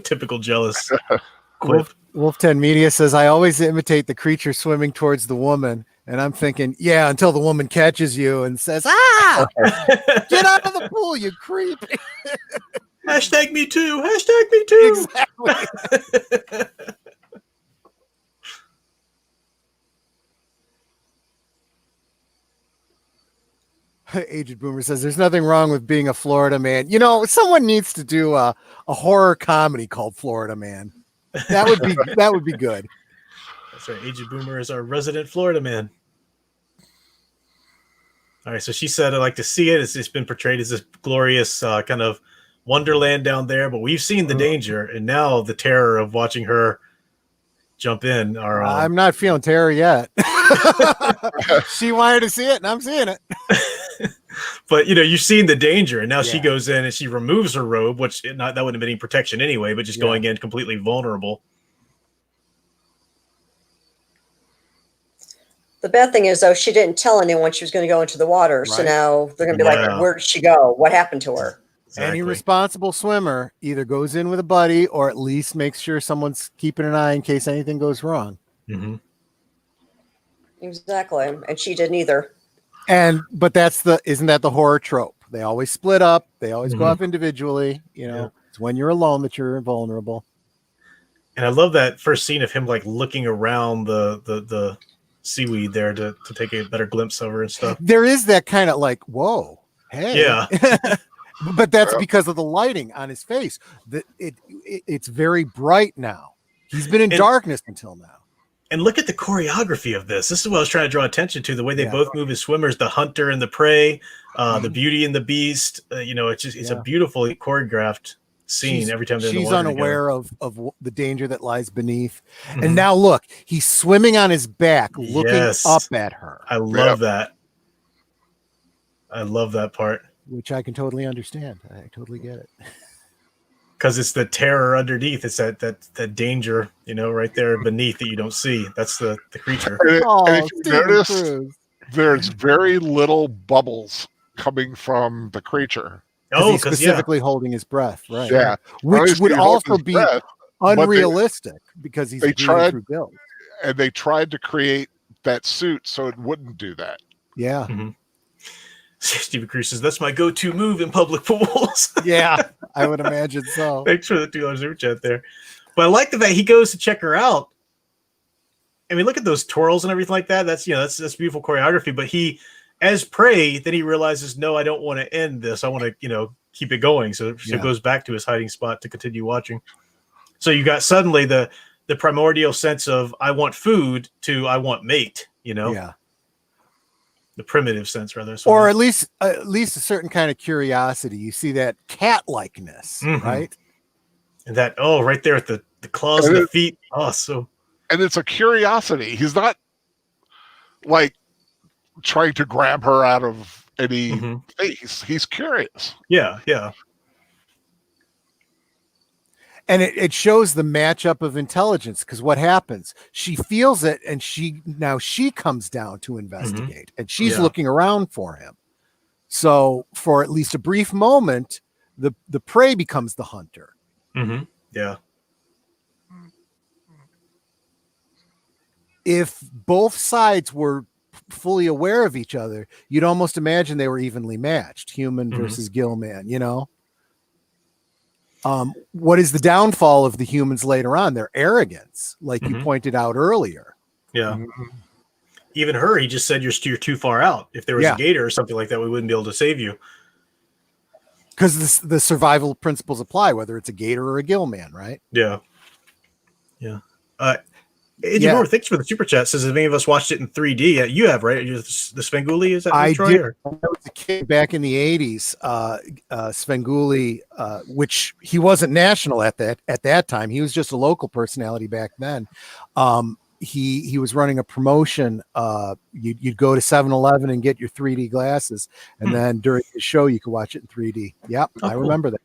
Typical jealous quip. Wolf 10 Media says, I always imitate the creature swimming towards the woman. And I'm thinking, yeah, until the woman catches you and says, get out of the pool, you creep. Hashtag me too. Hashtag me too. Exactly. Aged Boomer says, there's nothing wrong with being a Florida man. Someone needs to do a horror comedy called Florida Man. That would be good. That's right. Aged Boomer is our resident Florida man. All right, so she said, "I like to see it. It's been portrayed as this glorious kind of wonderland down there, but we've seen the danger, and now the terror of watching her jump in." I'm not feeling terror yet. She wanted to see it, and I'm seeing it. But you've seen the danger, and now she goes in and she removes her robe, which that wouldn't have been any protection anyway, but just going in completely vulnerable. The bad thing is, though, she didn't tell anyone she was going to go into the water. Right. So now they're going to be like, where did she go? What happened to her? Exactly. Any responsible swimmer either goes in with a buddy or at least makes sure someone's keeping an eye in case anything goes wrong. Mm-hmm. Exactly. And she didn't either. But isn't that the horror trope? They always split up. They always go off individually. It's when you're alone that you're vulnerable. And I love that first scene of him like looking around the seaweed there to take a better glimpse of her and stuff. There is that kind of like, whoa, hey. Yeah. But that's because of the lighting on his face. It's very bright now. He's been in darkness until now. And look at the choreography of this. This is what I was trying to draw attention to. The way they both move as swimmers, the hunter and the prey, the beauty and the beast. It's a beautifully choreographed scene every time they're in the water. She's unaware of the danger that lies beneath. And now look, he's swimming on his back, looking up at her. I love that. I love that part. Which I can totally understand. I totally get it. Because it's the terror underneath. It's that danger, right there beneath that you don't see. That's the creature. And if you notice, there's very little bubbles coming from the creature. He's specifically holding his breath, right? Yeah, which would also be unrealistic because he's breathing through gills. And they tried to create that suit so it wouldn't do that. Yeah. Mm-hmm. Stephen Cruz says, that's my go-to move in public pools. Yeah, I would imagine so. Thanks for the $2 super chat there. But I like the fact he goes to check her out. I mean, look at those twirls and everything like that. That's beautiful choreography. But he, as prey, then he realizes, no, I don't want to end this. I want to, keep it going. So goes back to his hiding spot to continue watching. So you got suddenly the primordial sense of I want food to I want mate, Yeah. The primitive sense, rather. Or at least a certain kind of curiosity. You see that cat-likeness, right? And that, right there at the claws and the feet. And it's a curiosity. He's not like trying to grab her out of any face. He's curious. Yeah, yeah. And it shows the matchup of intelligence because what happens? She feels it, and she comes down to investigate, and she's looking around for him. So for at least a brief moment, the prey becomes the hunter. Mm-hmm. Yeah. If both sides were fully aware of each other, you'd almost imagine they were evenly matched, human versus gill man, What is the downfall of the humans later on? Their arrogance, like you pointed out earlier. Yeah. even her, he just said you're too far out. If there was Yeah. a gator or something like that, we wouldn't be able to save you. Because the survival principles apply, whether it's a gator or a gill man, right? Yeah. Yeah. Andy Yeah. Moore, thanks for the super chat. Says, have any of us watched it in 3D? You have, right? The Svengoolie, is that I Troy? did. Or? When I was a kid back in the 80s, Svengoolie, which he wasn't national at that time. He was just a local personality back then. He was running a promotion. You'd go to 7-Eleven and get your 3D glasses, and then during the show you could watch it in 3D. Yep, Oh, I cool. remember that.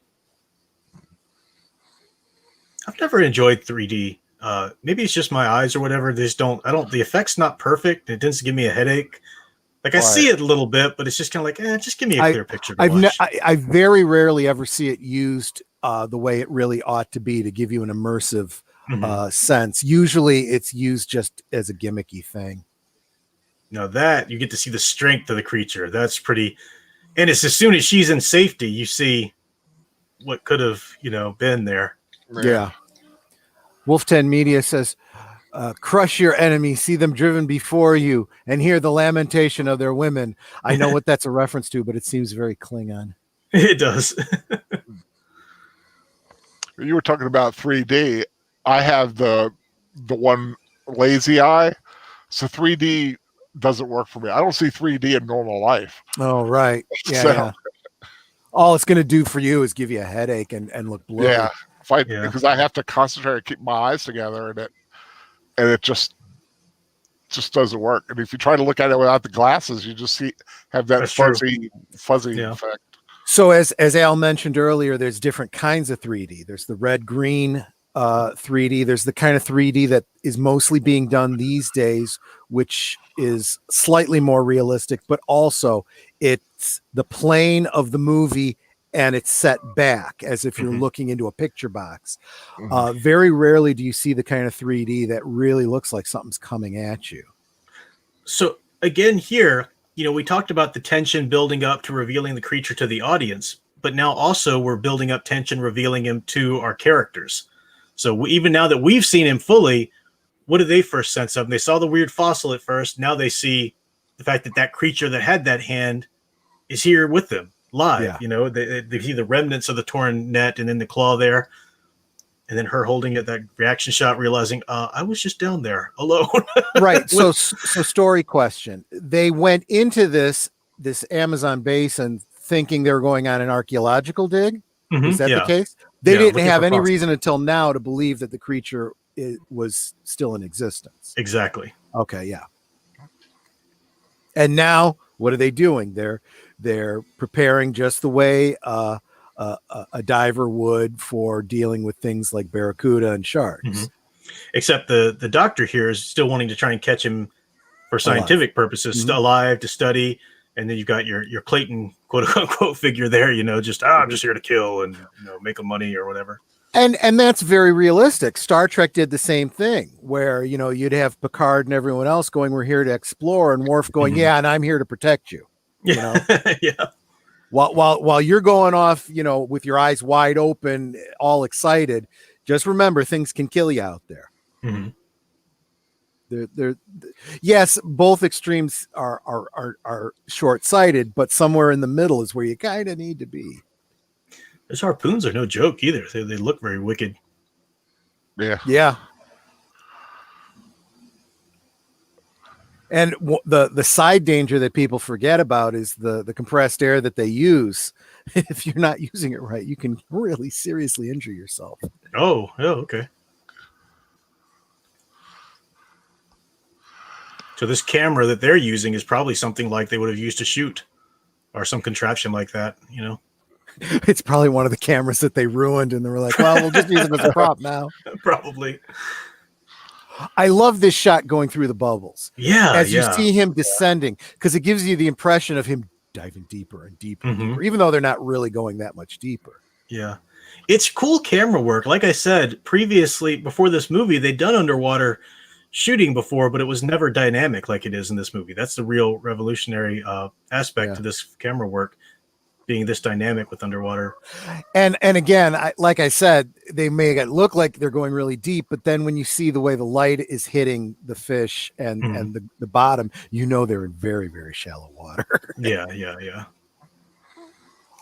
I've never enjoyed 3D. Maybe it's just my eyes or whatever. They just the effect's not perfect. It tends to give me a headache. Like I see it a little bit, but it's just kind of like, just give me a clear picture to watch. I very rarely ever see it used the way it really ought to be to give you an immersive sense. Usually it's used just as a gimmicky thing. Now that you get to see the strength of the creature, that's pretty. And it's as soon as she's in safety, you see what could have, been there. Yeah. Wolf 10 Media says, crush your enemy, see them driven before you, and hear the lamentation of their women. I know what that's a reference to, but it seems very Klingon. It does. You were talking about 3D. I have the one lazy eye, so 3D doesn't work for me. I don't see 3D in normal life. Oh, right. Yeah, So- yeah. All it's going to do for you is give you a headache and look blurry. Yeah, because I have to concentrate and keep my eyes together, and it just doesn't work. And if you try to look at it without the glasses, you just have that That's fuzzy effect. So as Al mentioned earlier, there's different kinds of 3D. There's the red green 3D. There's the kind of 3D that is mostly being done these days, which is slightly more realistic, but also it's the plane of the movie and it's set back as if you're looking into a picture box. Very rarely do you see the kind of 3D that really looks like something's coming at you. So again, here, we talked about the tension building up to revealing the creature to the audience, but now also we're building up tension, revealing him to our characters. So even now that we've seen him fully, what do they first sense of him? They saw the weird fossil at first. Now they see the fact that creature that had that hand is here with them live. Yeah. They see the remnants of the torn net and then the claw there. And then her holding it, that reaction shot, realizing, I was just down there alone. Right. So story question. They went into this Amazon basin thinking they were going on an archaeological dig. Is that the case? They didn't have any reason until now to believe that the creature was still in existence. Exactly. Okay. Yeah. And now what are they doing? They're preparing just the way a diver would for dealing with things like barracuda and sharks. Except the doctor here is still wanting to try and catch him for scientific purposes, alive to study. And then you've got your Clayton quote unquote figure there, I'm just here to kill and make money or whatever. And that's very realistic. Star Trek did the same thing where, you'd have Picard and everyone else going, we're here to explore, and Worf going, yeah, and I'm here to protect you. Yeah. While you're going off, with your eyes wide open, all excited, just remember things can kill you out there. Yes, both extremes are short-sighted, but somewhere in the middle is where you kind of need to be. Those harpoons are no joke either. They look very wicked. Yeah. And the side danger that people forget about is the compressed air that they use. If you're not using it right, you can really seriously injure yourself. Oh, okay. So this camera that they're using is probably something like they would have used to shoot, or some contraption like that, It's probably one of the cameras that they ruined, and they were like, well, we'll just use it as a prop now. Probably. I love this shot going through the bubbles. Yeah. As you see him descending, because it gives you the impression of him diving deeper and deeper and deeper, even though they're not really going that much deeper. Yeah. It's cool camera work. Like I said, previously, before this movie, they'd done underwater shooting before, but it was never dynamic like it is in this movie. That's the real revolutionary aspect to this camera work. being this dynamic with underwater. And again, like I said, they may look like they're going really deep, but then when you see the way the light is hitting the fish and the bottom, you know they're in very, very shallow water. Yeah.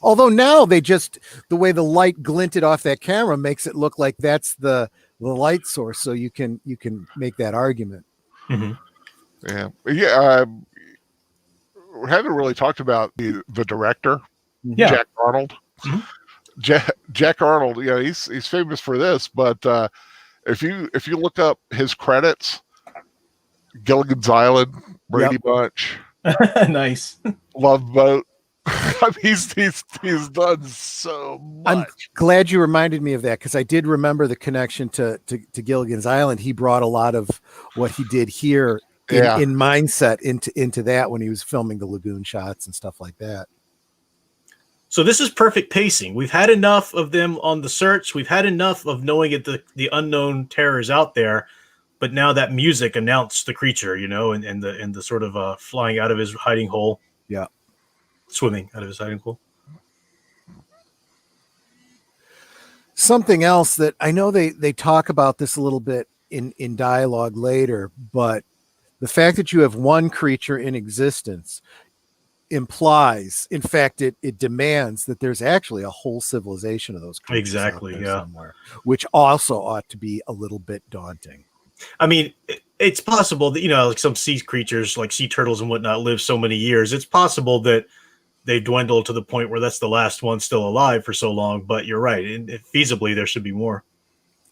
Although now the way the light glinted off that camera makes it look like that's the light source, so you can make that argument. Yeah. We haven't really talked about the director, Jack Arnold. Jack Arnold, he's famous for this, but if you look up his credits, Gilligan's Island, Brady Bunch, Nice, Love Boat. he's done so much. I'm glad you reminded me of that, because I did remember the connection to Gilligan's Island. He brought a lot of what he did here in mindset into that when he was filming the lagoon shots and stuff like that. So this is perfect pacing. We've had enough of them on the search. We've had enough of knowing the unknown terrors out there, but now that music announced the creature, and the sort of flying out of his hiding hole. Yeah. Swimming out of his hiding hole. Something else that I know they talk about this a little bit in dialogue later, but the fact that you have one creature in existence implies, in fact, it demands that there's actually a whole civilization of those creatures exactly, out there somewhere, which also ought to be a little bit daunting. I mean, it's possible that, like some sea creatures, like sea turtles and whatnot, live so many years. It's possible that they dwindle to the point where that's the last one still alive for so long. But you're right. Feasibly, there should be more.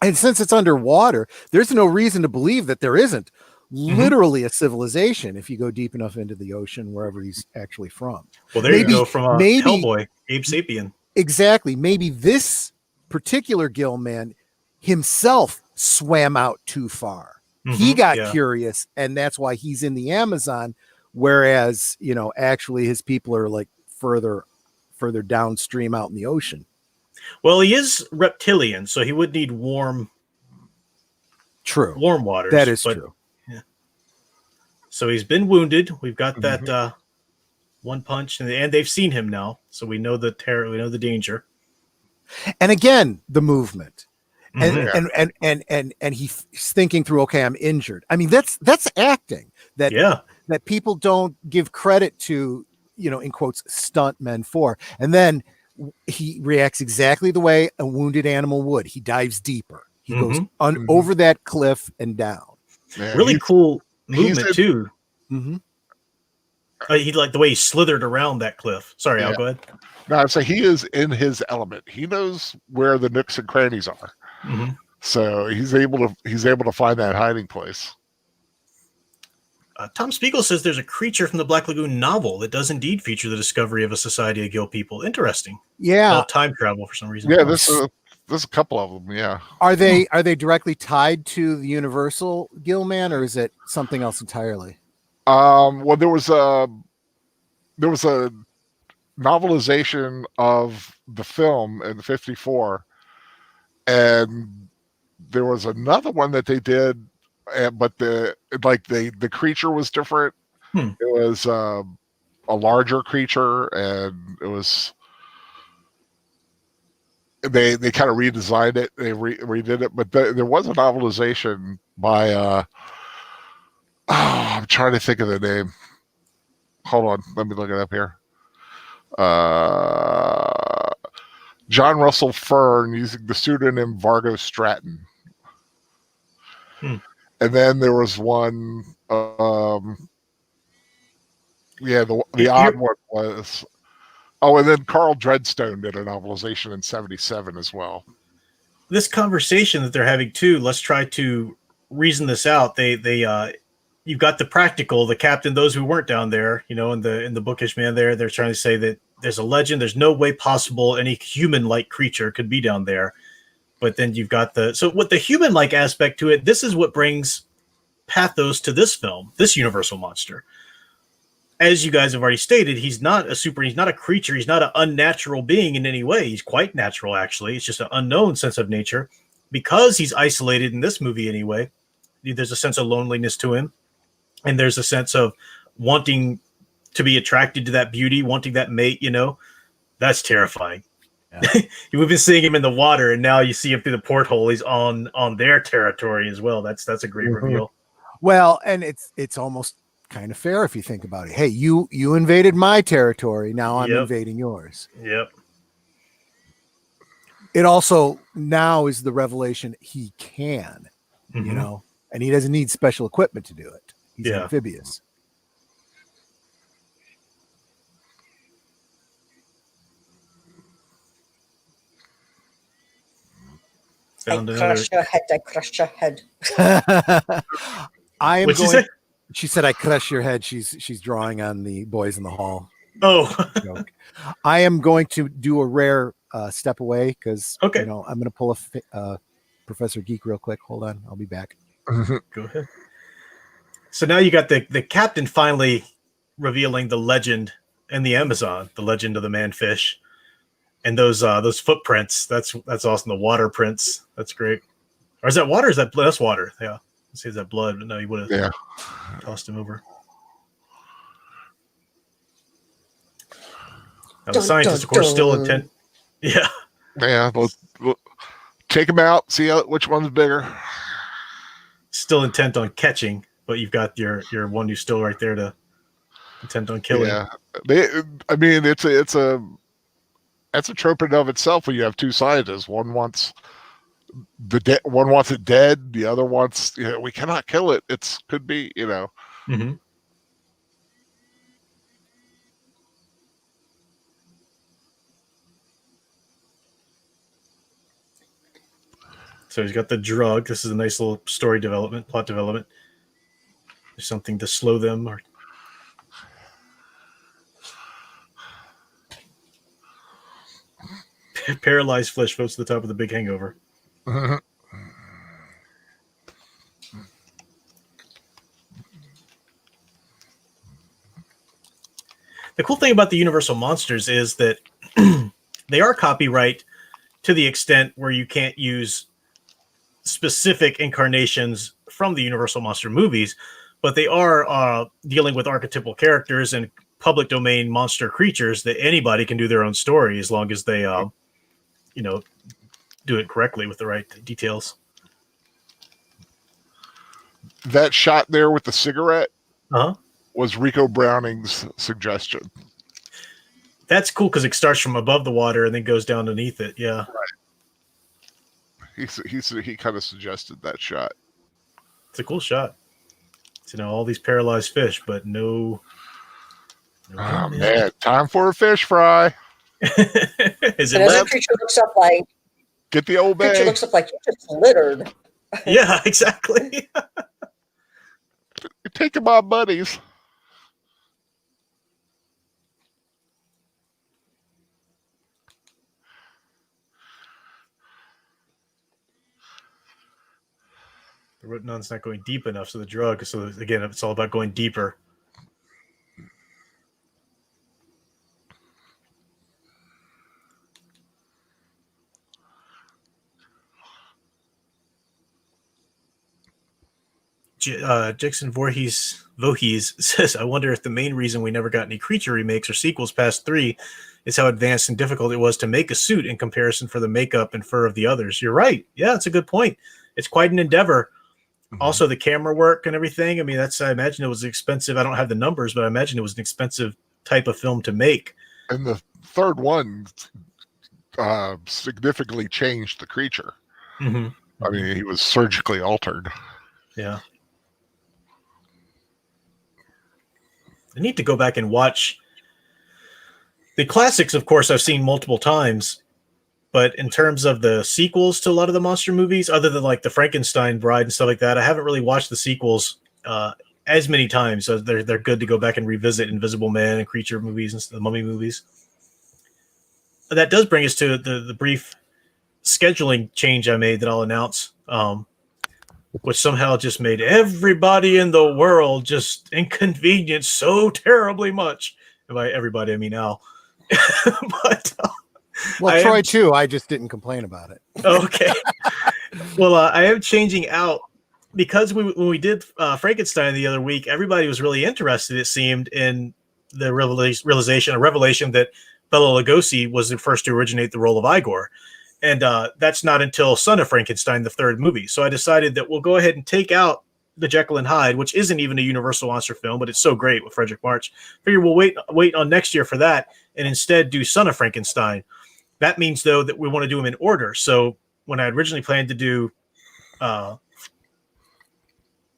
And since it's underwater, there's no reason to believe that there isn't literally a civilization if you go deep enough into the ocean, wherever he's actually from. Well, there you go, from Hellboy, Abe Sapien. Exactly. Maybe this particular gill man himself swam out too far. He got curious, and that's why he's in the Amazon, whereas, actually his people are like further downstream out in the ocean. Well, he is reptilian, so he would need warm waters. That is true. Yeah. So he's been wounded. We've got that one punch, and they've seen him now, so we know the terror, we know the danger. And again, the movement. And he's thinking through, okay, I'm injured. I mean, that's acting that people don't give credit to, in quotes, stunt men for. And then he reacts exactly the way a wounded animal would. He dives deeper. He goes over that cliff and down. Man, really cool movement too. He like the way he slithered around that cliff. Sorry, Al, go ahead. No, so he is in his element. He knows where the nooks and crannies are. So he's able to find that hiding place. Tom Spiegel says there's a creature from the Black Lagoon novel that does indeed feature the discovery of a society of gill people. Interesting. Yeah. Time travel for some reason. Yeah, there's a couple of them. Yeah. Are they directly tied to the Universal Gill Man, or is it something else entirely? Well, there was a novelization of the film in '54. And there was another one that they did, but the creature was different. It was a larger creature, and it was they kind of redesigned it. They redid it, but there was a novelization by I'm trying to think of the name. Hold on, let me look it up here. John Russell Fern using the pseudonym Vargo Stratton. And then there was one, the odd one was, and then Carl Dreadstone did a novelization in '77 as well. This conversation that they're having too, let's try to reason this out. You've got the practical, the captain, those who weren't down there, in the bookish man there, they're trying to say that there's a legend. There's no way possible any human-like creature could be down there. But then you've got with the human-like aspect to it, this is what brings pathos to this film, this Universal monster. As you guys have already stated, he's not a creature. He's not an unnatural being in any way. He's quite natural, actually. It's just an unknown sense of nature. Because he's isolated in this movie anyway, there's a sense of loneliness to him. And there's a sense of wanting to be attracted to that beauty, wanting that mate, That's terrifying. Yeah. We've been seeing him in the water, and now you see him through the porthole. He's on their territory as well. That's a great reveal. Well, and it's almost kind of fair if you think about it. Hey, you invaded my territory. Now I'm invading yours. Yep. It also now is the revelation he can, you know, and he doesn't need special equipment to do it. He's amphibious. I crush your head. I crush your head. I am What'd she going. say? She said, "I crush your head." She's drawing on the boys in the hall. Oh, joke. I am going to do a rare step away because okay. you know I'm going to pull a Professor Geek real quick. Hold on, I'll be back. Go ahead. So now you got the captain finally revealing the legend in the Amazon, the legend of the manfish, and those footprints. That's awesome. The water prints. That's great. Or is that water? Or is that blood? That's water. Yeah. Let's see, is that blood? But no, you would have tossed him over. Now, the scientists, of course, still intent. Yeah. Yeah. We'll take him out. See which one's bigger. Still intent on catching, but you've got your one who's still right there to intent on killing. Yeah. I mean, it's a trope in of itself when you have two scientists. One wants one wants it dead. The other wants, we cannot kill it. It's could be, Mm-hmm. So he's got the drug. This is a nice little story development, plot development. There's something to slow them or paralyzed flesh floats to the top of the big hangover. The cool thing about the Universal Monsters is that they are copyright to the extent where you can't use specific incarnations from the Universal Monster movies, but they are dealing with archetypal characters and public domain monster creatures that anybody can do their own story as long as they, do it correctly with the right details. That shot there with the cigarette Uh-huh. was Rico Browning's suggestion. That's cool because it starts from above the water and then goes down underneath it. Yeah. Right. He kind of suggested that shot. It's a cool shot. It's, all these paralyzed fish, but no oh, man. Time for a fish fry. Is it and as left? the creature looks up like, Get the old creature bag. looks up like you just littered. Yeah, exactly. You're taking my buddies. The rotenon's not going deep enough, so the drug. So again, it's all about going deeper. Jackson Voorhees says, I wonder if the main reason we never got any creature remakes or sequels past 3 is how advanced and difficult it was to make a suit in comparison for the makeup and fur of the others. You're right. Yeah, that's a good point. It's quite an endeavor. Mm-hmm. Also, the camera work and everything. I mean, I imagine it was expensive. I don't have the numbers, but I imagine it was an expensive type of film to make. And the third one significantly changed the creature. Mm-hmm. I mean, he was surgically altered. Yeah. I need to go back and watch the classics. Of course, I've seen multiple times, but in terms of the sequels to a lot of the monster movies, other than like the Frankenstein Bride and stuff like that, I haven't really watched the sequels as many times. So they're good to go back and revisit Invisible Man and Creature movies and the Mummy movies. That does bring us to the brief scheduling change I made that I'll announce. Which somehow just made everybody in the world just inconvenienced so terribly much. And by everybody, I mean Al. But well, Troy too. I just didn't complain about it. Okay. Well, I am changing out because when we did Frankenstein the other week, everybody was really interested, it seemed, in the revelation that Bela Lugosi was the first to originate the role of Igor. And that's not until Son of Frankenstein, the third movie. So I decided that we'll go ahead and take out the Jekyll and Hyde, which isn't even a Universal monster film, but it's so great with Frederick March. Figure we'll wait on next year for that and instead do Son of Frankenstein. That means, though, that we want to do them in order. So when I originally planned to do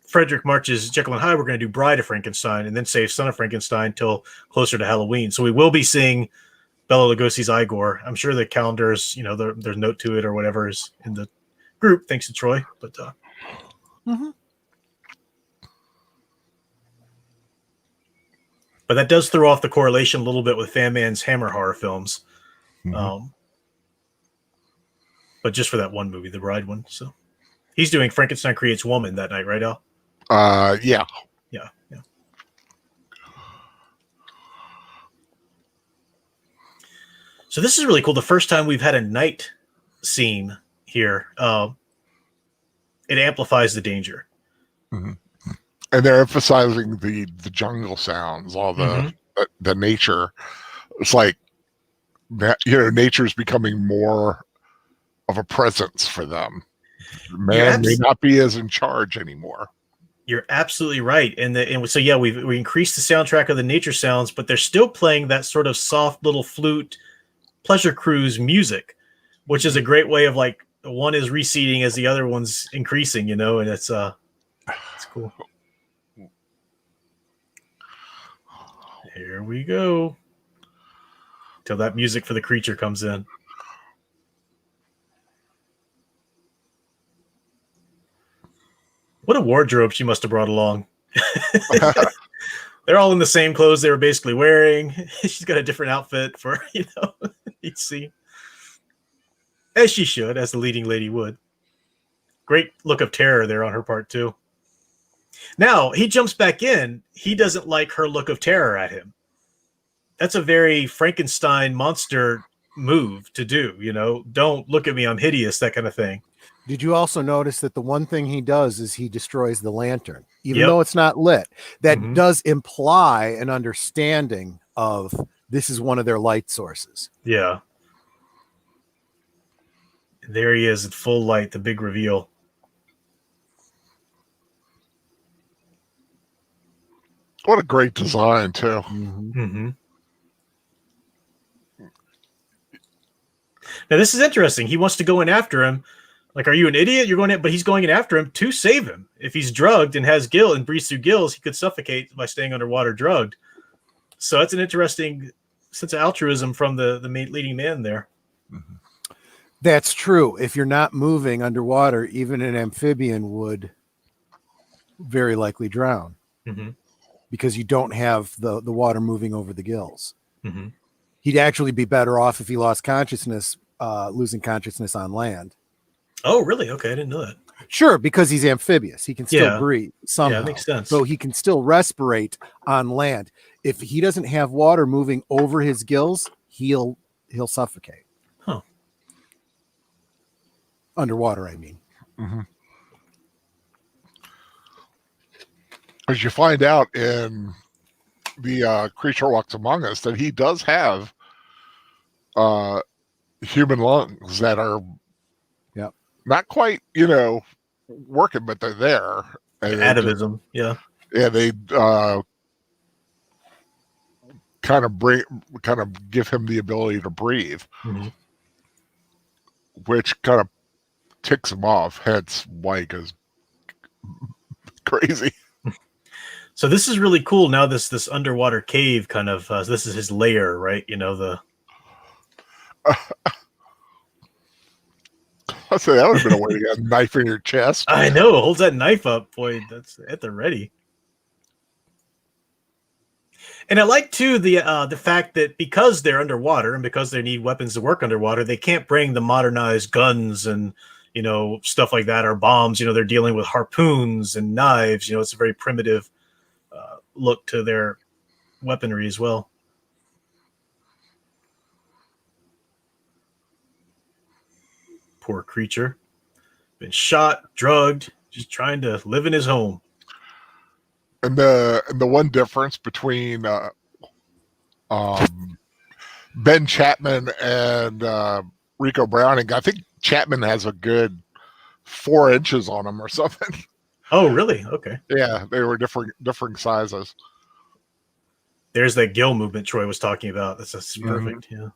Frederick March's Jekyll and Hyde, we're going to do Bride of Frankenstein and then save Son of Frankenstein till closer to Halloween. So we will be seeing Bela Lugosi's Igor. I'm sure the calendars, there's a note to it or whatever is in the group, thanks to Troy. But but that does throw off the correlation a little bit with Fan Man's Hammer horror films. But just for that one movie, the Bride one. So he's doing Frankenstein Creates Woman that night, right, Al? Yeah. Yeah. So this is really cool. The first time we've had a night scene here, it amplifies the danger. Mm-hmm. And they're emphasizing the jungle sounds, all the nature. It's like, nature's becoming more of a presence for them. Man may not be as in charge anymore. You're absolutely right. And so, yeah, we increased the soundtrack of the nature sounds, but they're still playing that sort of soft little flute pleasure cruise music, which is a great way of like one is receding as the other one's increasing, and it's cool. Here we go. Till that music for the creature comes in. What a wardrobe she must have brought along. They're all in the same clothes they were basically wearing. She's got a different outfit for, each scene. As she should, as the leading lady would. Great look of terror there on her part, too. Now, he jumps back in. He doesn't like her look of terror at him. That's a very Frankenstein monster move to do, Don't look at me, I'm hideous, that kind of thing. Did you also notice that the one thing he does is he destroys the lantern, even though it's not lit? That does imply an understanding of this is one of their light sources. Yeah. There he is at full light, the big reveal. What a great design, too. Now, this is interesting. He wants to go in after him. Like, are you an idiot? You're going in, but he's going in after him to save him. If he's drugged and has gill and breathes through gills, he could suffocate by staying underwater drugged. So that's an interesting sense of altruism from the leading man there. That's true. If you're not moving underwater, even an amphibian would very likely drown because you don't have the water moving over the gills. He'd actually be better off if he lost consciousness, losing consciousness on land. Oh, really? Okay, I didn't know that. Sure, because he's amphibious. He can still breathe somehow. Yeah, that makes sense. So he can still respirate on land. If he doesn't have water moving over his gills, he'll suffocate. Huh. Underwater, I mean. As you find out in the Creature Walks Among Us, that he does have human lungs that are not quite, working, but they're there. And Atavism, yeah. Yeah, they kind of give him the ability to breathe, which kind of ticks him off. Hence why he goes crazy. So this is really cool. Now this underwater cave kind of this is his lair, right? I'd say that would have been a way to get a knife in your chest. I know. Holds that knife up. Boy, that's at the ready. And I like, too, the fact that because they're underwater and because they need weapons to work underwater, they can't bring the modernized guns and, stuff like that or bombs. They're dealing with harpoons and knives. It's a very primitive look to their weaponry as well. Poor creature. Been shot, drugged, just trying to live in his home. And the one difference between Ben Chapman and Rico Browning. I think Chapman has a good 4 inches on him or something. Oh, really? Okay. Yeah, they were different sizes. There's that gill movement Troy was talking about. That's perfect. Yeah.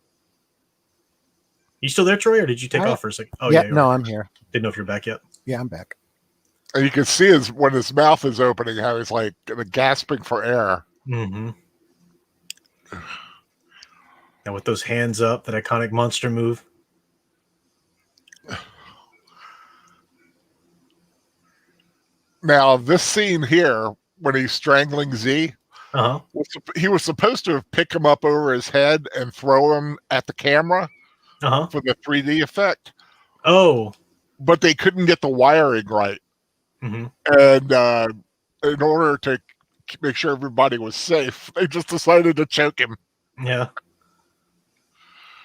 You still there, Troy, or did you take off for a second? Oh, yeah, you no, are. I'm here. Didn't know if you're back yet. Yeah, I'm back. And you can see when his mouth is opening, how he's like gasping for air. Mm-hmm. And with those hands up, that iconic monster move. Now, this scene here, when he's strangling Z, he was supposed to pick him up over his head and throw him at the camera for the 3D effect. Oh. But they couldn't get the wiring right. Mm-hmm. And in order to make sure everybody was safe, they just decided to choke him. Yeah.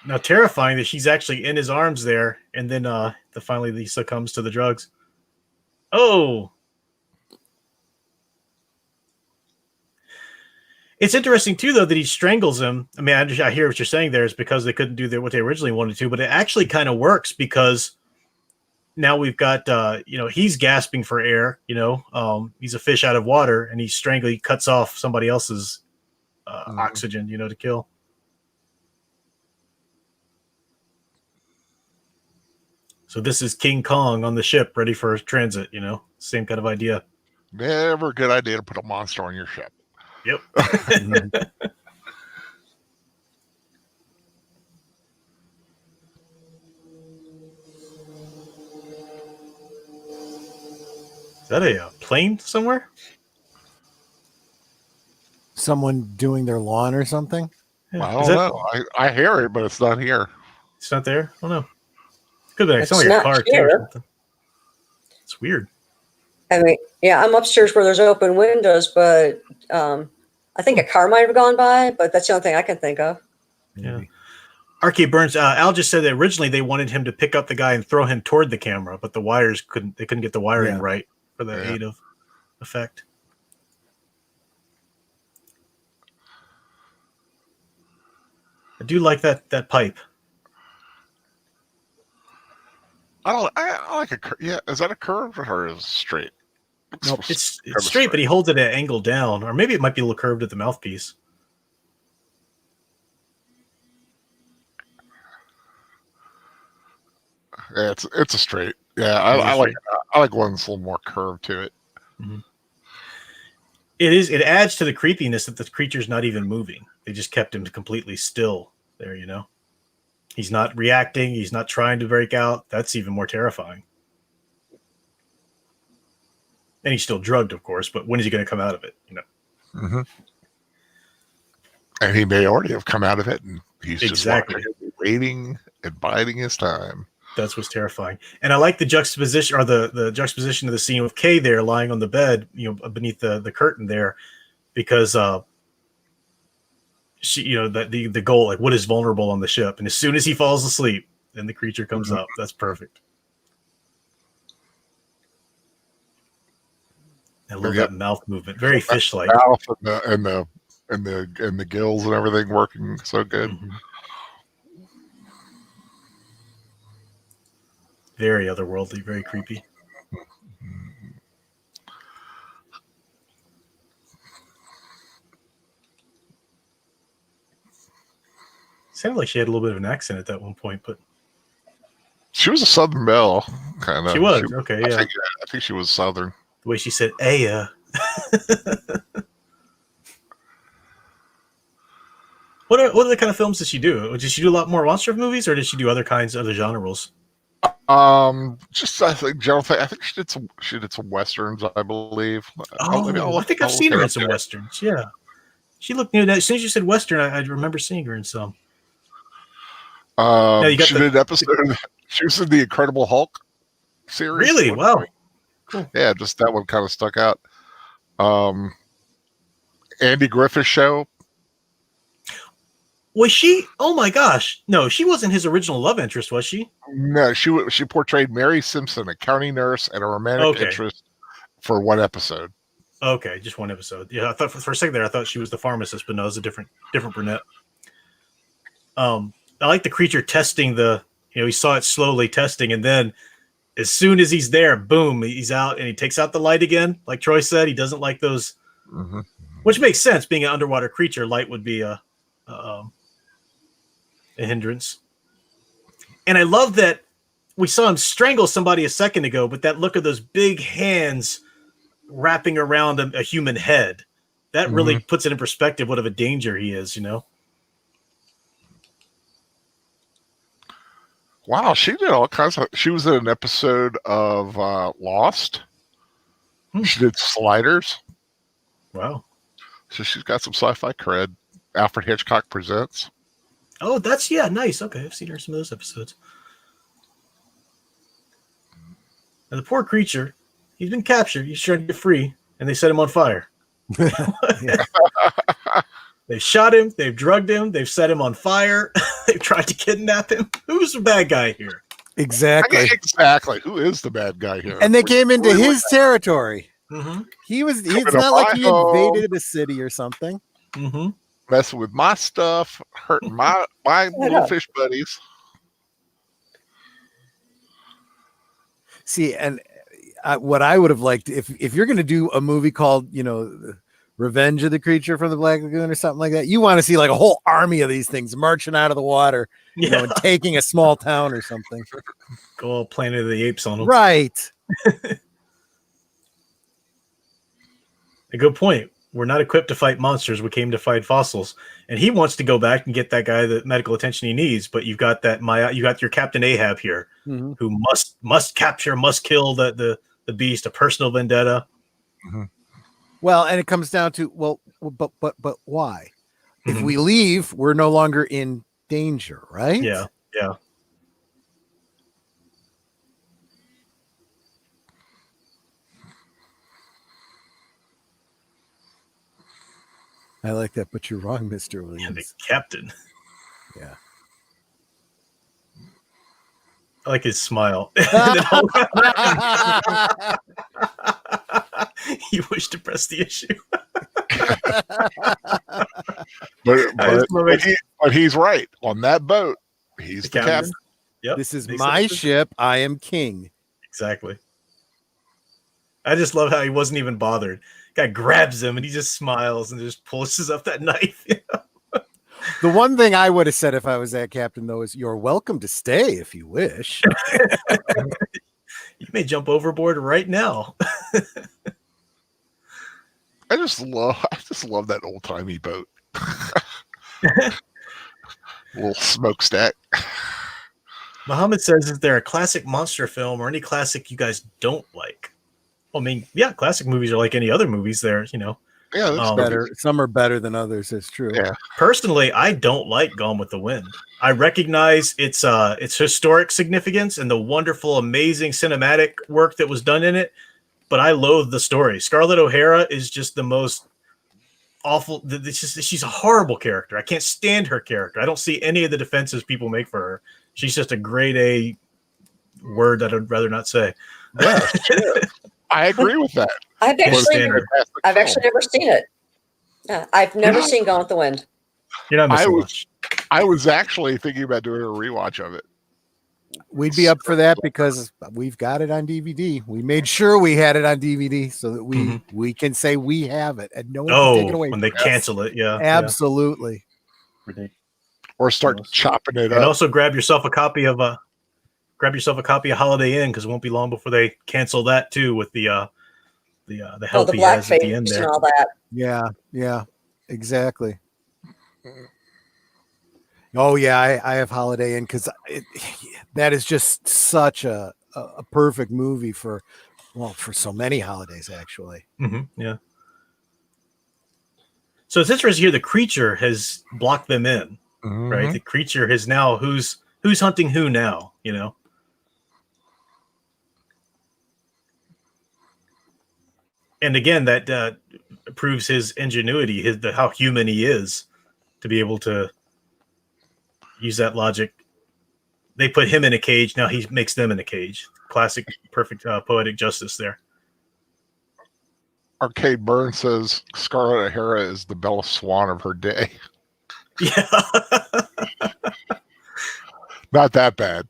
Now, terrifying that she's actually in his arms there, and then finally he succumbs to the drugs. Oh. It's interesting, too, though, that he strangles him. I mean, I hear what you're saying there is because they couldn't do what they originally wanted to, but it actually kind of works because now we've got, he's gasping for air, he's a fish out of water, and he cuts off somebody else's oxygen, to kill. So this is King Kong on the ship ready for transit, same kind of idea. Never a good idea to put a monster on your ship. Yep. Is that a plane somewhere? Someone doing their lawn or something? Yeah. I don't know. I hear it, but it's not here. It's not there? I don't know. Could be like a car too or something. It's weird. I mean, yeah, I'm upstairs where there's open windows, but I think a car might have gone by, but that's the only thing I can think of. Yeah. Arcade Burns, Al just said that originally they wanted him to pick up the guy and throw him toward the camera, but the wires couldn't get the wiring right for the aid of effect. I do like that pipe. I like a curve. Yeah, is that a curve or is it straight? No, it's straight, but he holds it at an angle down, or maybe it might be a little curved at the mouthpiece. Yeah, it's a straight. Yeah, I like one that's a little more curved to it. Mm-hmm. It adds to the creepiness that the creature's not even moving. They just kept him completely still there, He's not reacting. He's not trying to break out. That's even more terrifying. And he's still drugged, of course, but when is he going to come out of it, Mm-hmm. And he may already have come out of it, and he's just waiting and biding his time. That's what's terrifying. And I like the juxtaposition, or the juxtaposition of the scene with Kay there lying on the bed, beneath the curtain there, because she, the goal, like what is vulnerable on the ship, and as soon as he falls asleep, then the creature comes up. That's perfect. I love that mouth movement, very fish-like. Mouth and the gills and everything working so good. Mm-hmm. Very otherworldly, very creepy. Sounded like she had a little bit of an accent at that one point, but she was a Southern belle, kind of. She was okay. Yeah, I think she was Southern. The way she said "Aya." What are the kind of films did she do? Did she do a lot more monster movies, or did she do other genres? Just I think general thing. I think she did some westerns, I believe. I think I've seen her in some westerns. Yeah, she looked new. As soon as you said western, I remember seeing her in some. She did an episode. She was in the Incredible Hulk series. Really? Wow. Cool. Yeah, just that one kind of stuck out. Andy Griffith Show. Was she? Oh my gosh! No, she wasn't his original love interest, was she? No, she portrayed Mary Simpson, a county nurse, and a romantic interest for one episode. Okay, just one episode. Yeah, I thought for a second there, I thought she was the pharmacist, but no, it was a different brunette. I like the creature testing he saw it slowly testing, and then as soon as he's there, boom, he's out, and he takes out the light again. Like Troy said, he doesn't like those, which makes sense. Being an underwater creature, light would be a hindrance. And I love that we saw him strangle somebody a second ago, but that look of those big hands wrapping around a human head, that really puts it in perspective what of a danger he is, Wow, she did all kinds of. She was in an episode of Lost. She did Sliders. Wow. So she's got some sci-fi cred. Alfred Hitchcock Presents. Oh, that's nice. Okay, I've seen her in some of those episodes. And the poor creature, he's been captured. He's trying to get free, and they set him on fire. They've shot him. They've drugged him. They've set him on fire. They've tried to kidnap him. Who's the bad guy here? Exactly. Exactly. Who is the bad guy here? And they came into his territory. Mm-hmm. It's not like he invaded a city or something. Mm-hmm. Messing with my stuff, hurting my little fish buddies. See, and what I would have liked, if you're going to do a movie called, Revenge of the Creature from the Black Lagoon or something like that, you want to see like a whole army of these things marching out of the water, and taking a small town or something. Go all Planet of the Apes on them. Right. A good point. We're not equipped to fight monsters. We came to fight fossils. And he wants to go back and get that guy the medical attention he needs. But you've got you got your Captain Ahab here, who must capture, must kill the beast, a personal vendetta. Mm-hmm. Well, and it comes down to, but why? If we leave, we're no longer in danger, right? Yeah. Yeah. I like that, but you're wrong, Mr. Williams. And the captain. Yeah. I like his smile. You wish to press the issue. but he's right. On that boat, he's the captain. Yep. This is my ship. I am king. Exactly. I just love how he wasn't even bothered. Guy grabs him and he just smiles and just pulls up that knife. The one thing I would have said if I was that captain, though, is you're welcome to stay if you wish. You may jump overboard right now. I just love that old timey boat. Little smokestack. Muhammad says, is there a classic monster film or any classic you guys don't like? Well, I mean, yeah, classic movies are like any other movies. They're, Yeah, that's better. Some are better than others. It's true. Yeah. Personally, I don't like Gone with the Wind. I recognize its historic significance and the wonderful, amazing cinematic work that was done in it, but I loathe the story. Scarlett O'Hara is just the most awful. She's a horrible character. I can't stand her character. I don't see any of the defenses people make for her. She's just a grade A word that I'd rather not say. Yeah, I agree with that. I've actually never seen it. I've never seen Gone with the Wind. You're not missing much. I was actually thinking about doing a rewatch of it. We'd be up for that because we've got it on DVD. We made sure we had it on DVD so that we can say we have it and no one can take it away. When they cancel it, yeah. Absolutely. Yeah. Or start chopping it up. And also grab yourself a copy of Holiday Inn because it won't be long before they cancel that too with the help he has at the end there. And all that. Yeah, exactly. Oh yeah, I have Holiday Inn because that is just such a perfect movie for so many holidays actually. Mm-hmm, yeah. So it's interesting here. The creature has blocked them in, right? The creature has now who's hunting who now, And again, that proves his ingenuity, how human he is, to be able to use that logic. They put him in a cage. Now he makes them in a cage. Classic, perfect poetic justice there. Arcade Burn says Scarlett O'Hara is the Bella Swan of her day. Yeah. Not that bad.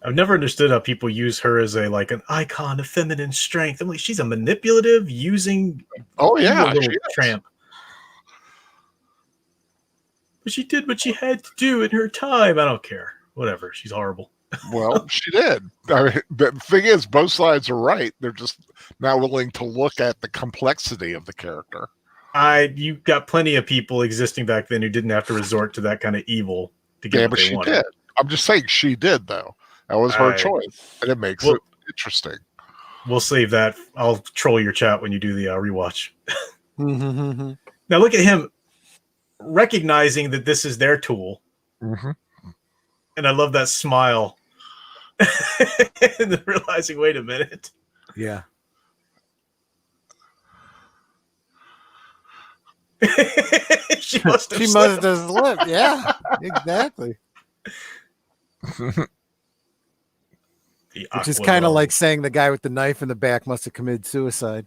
I've never understood how people use her as an icon of feminine strength. I'm like, she's a manipulative, using Oh yeah, evil little she is. tramp. But she did what she had to do in her time. I don't care. Whatever. She's horrible. Well, she did. I mean, the thing is, both sides are right. They're just not willing to look at the complexity of the character. You got plenty of people existing back then who didn't have to resort to that kind of evil to get what But they she wanted. did. I'm just saying she did, though. That was her choice, and it makes it interesting. We'll save that. I'll troll your chat when you do the rewatch. Mm-hmm. Now look at him recognizing that this is their tool. Mm-hmm. And I love that smile. And then realizing, wait a minute. Yeah. She must have slipped. Yeah, exactly. Which is kind of like saying the guy with the knife in the back must have committed suicide.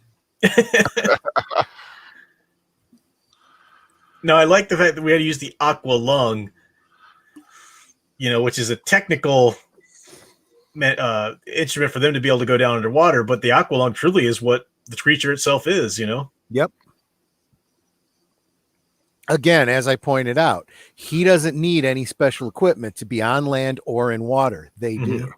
No, I like the fact that we had to use the aqua lung, which is a technical instrument for them to be able to go down underwater. But the aqua lung truly is what the creature itself is, Yep. Again, as I pointed out, he doesn't need any special equipment to be on land or in water. They do.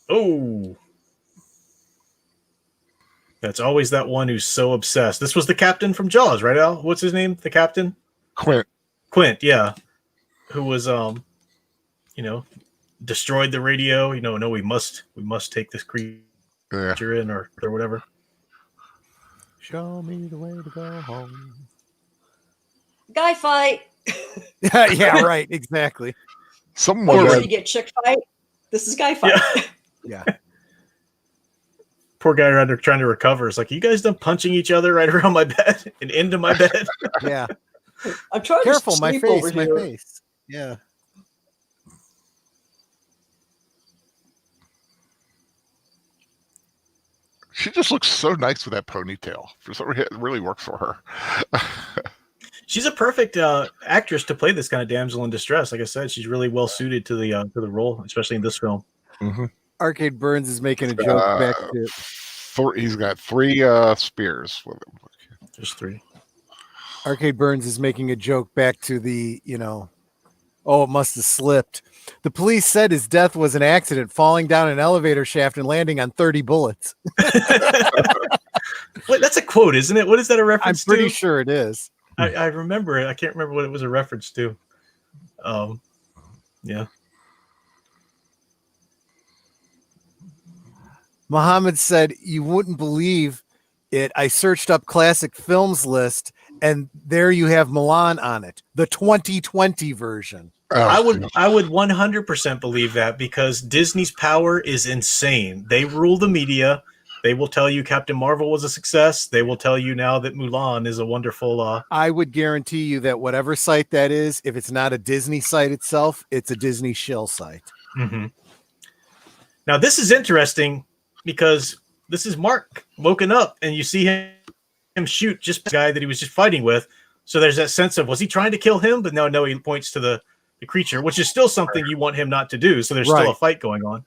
Oh. That's always that one who's so obsessed. This was the captain from Jaws, right, Al? What's his name? The captain? Quint, yeah. Who was destroyed the radio. No, we must take this creature in or whatever. Show me the way to go home. Guy fight. Yeah, right, exactly. You get chick fight. This is guy fight. Yeah. Poor guy around there trying to recover. It's like, you guys done punching each other right around my bed and into my bed? Yeah. I'm trying Careful, to sleep over my here. face. Yeah. She just looks so nice with that ponytail. For some reason, it really works for her. She's a perfect actress to play this kind of damsel in distress. Like I said, she's really well suited to the role, especially in this film. Mm-hmm. Arcade Burns is making a joke back to. He's got 3 spears with him. Just 3. Arcade Burns is making a joke back to the, it must have slipped. The police said his death was an accident, falling down an elevator shaft and landing on 30 bullets. Wait, that's a quote, isn't it? What is that a reference to? I'm pretty sure it is. I remember it. I can't remember what it was a reference to. Yeah. Muhammad said, you wouldn't believe it. I searched up classic films list, and there you have Milan on it, the 2020 version. I would 100% believe that, because Disney's power is insane. They rule the media. They will tell you Captain Marvel was a success. They will tell you now that Mulan is a wonderful. I would guarantee you that whatever site that is, if it's not a Disney site itself, it's a Disney shill site. Mm-hmm. Now this is interesting, because this is Mark woken up and you see him shoot just the guy that he was just fighting with. So there's that sense of, was he trying to kill him? But no, he points to the creature, which is still something you want him not to do. So there's still a fight going on.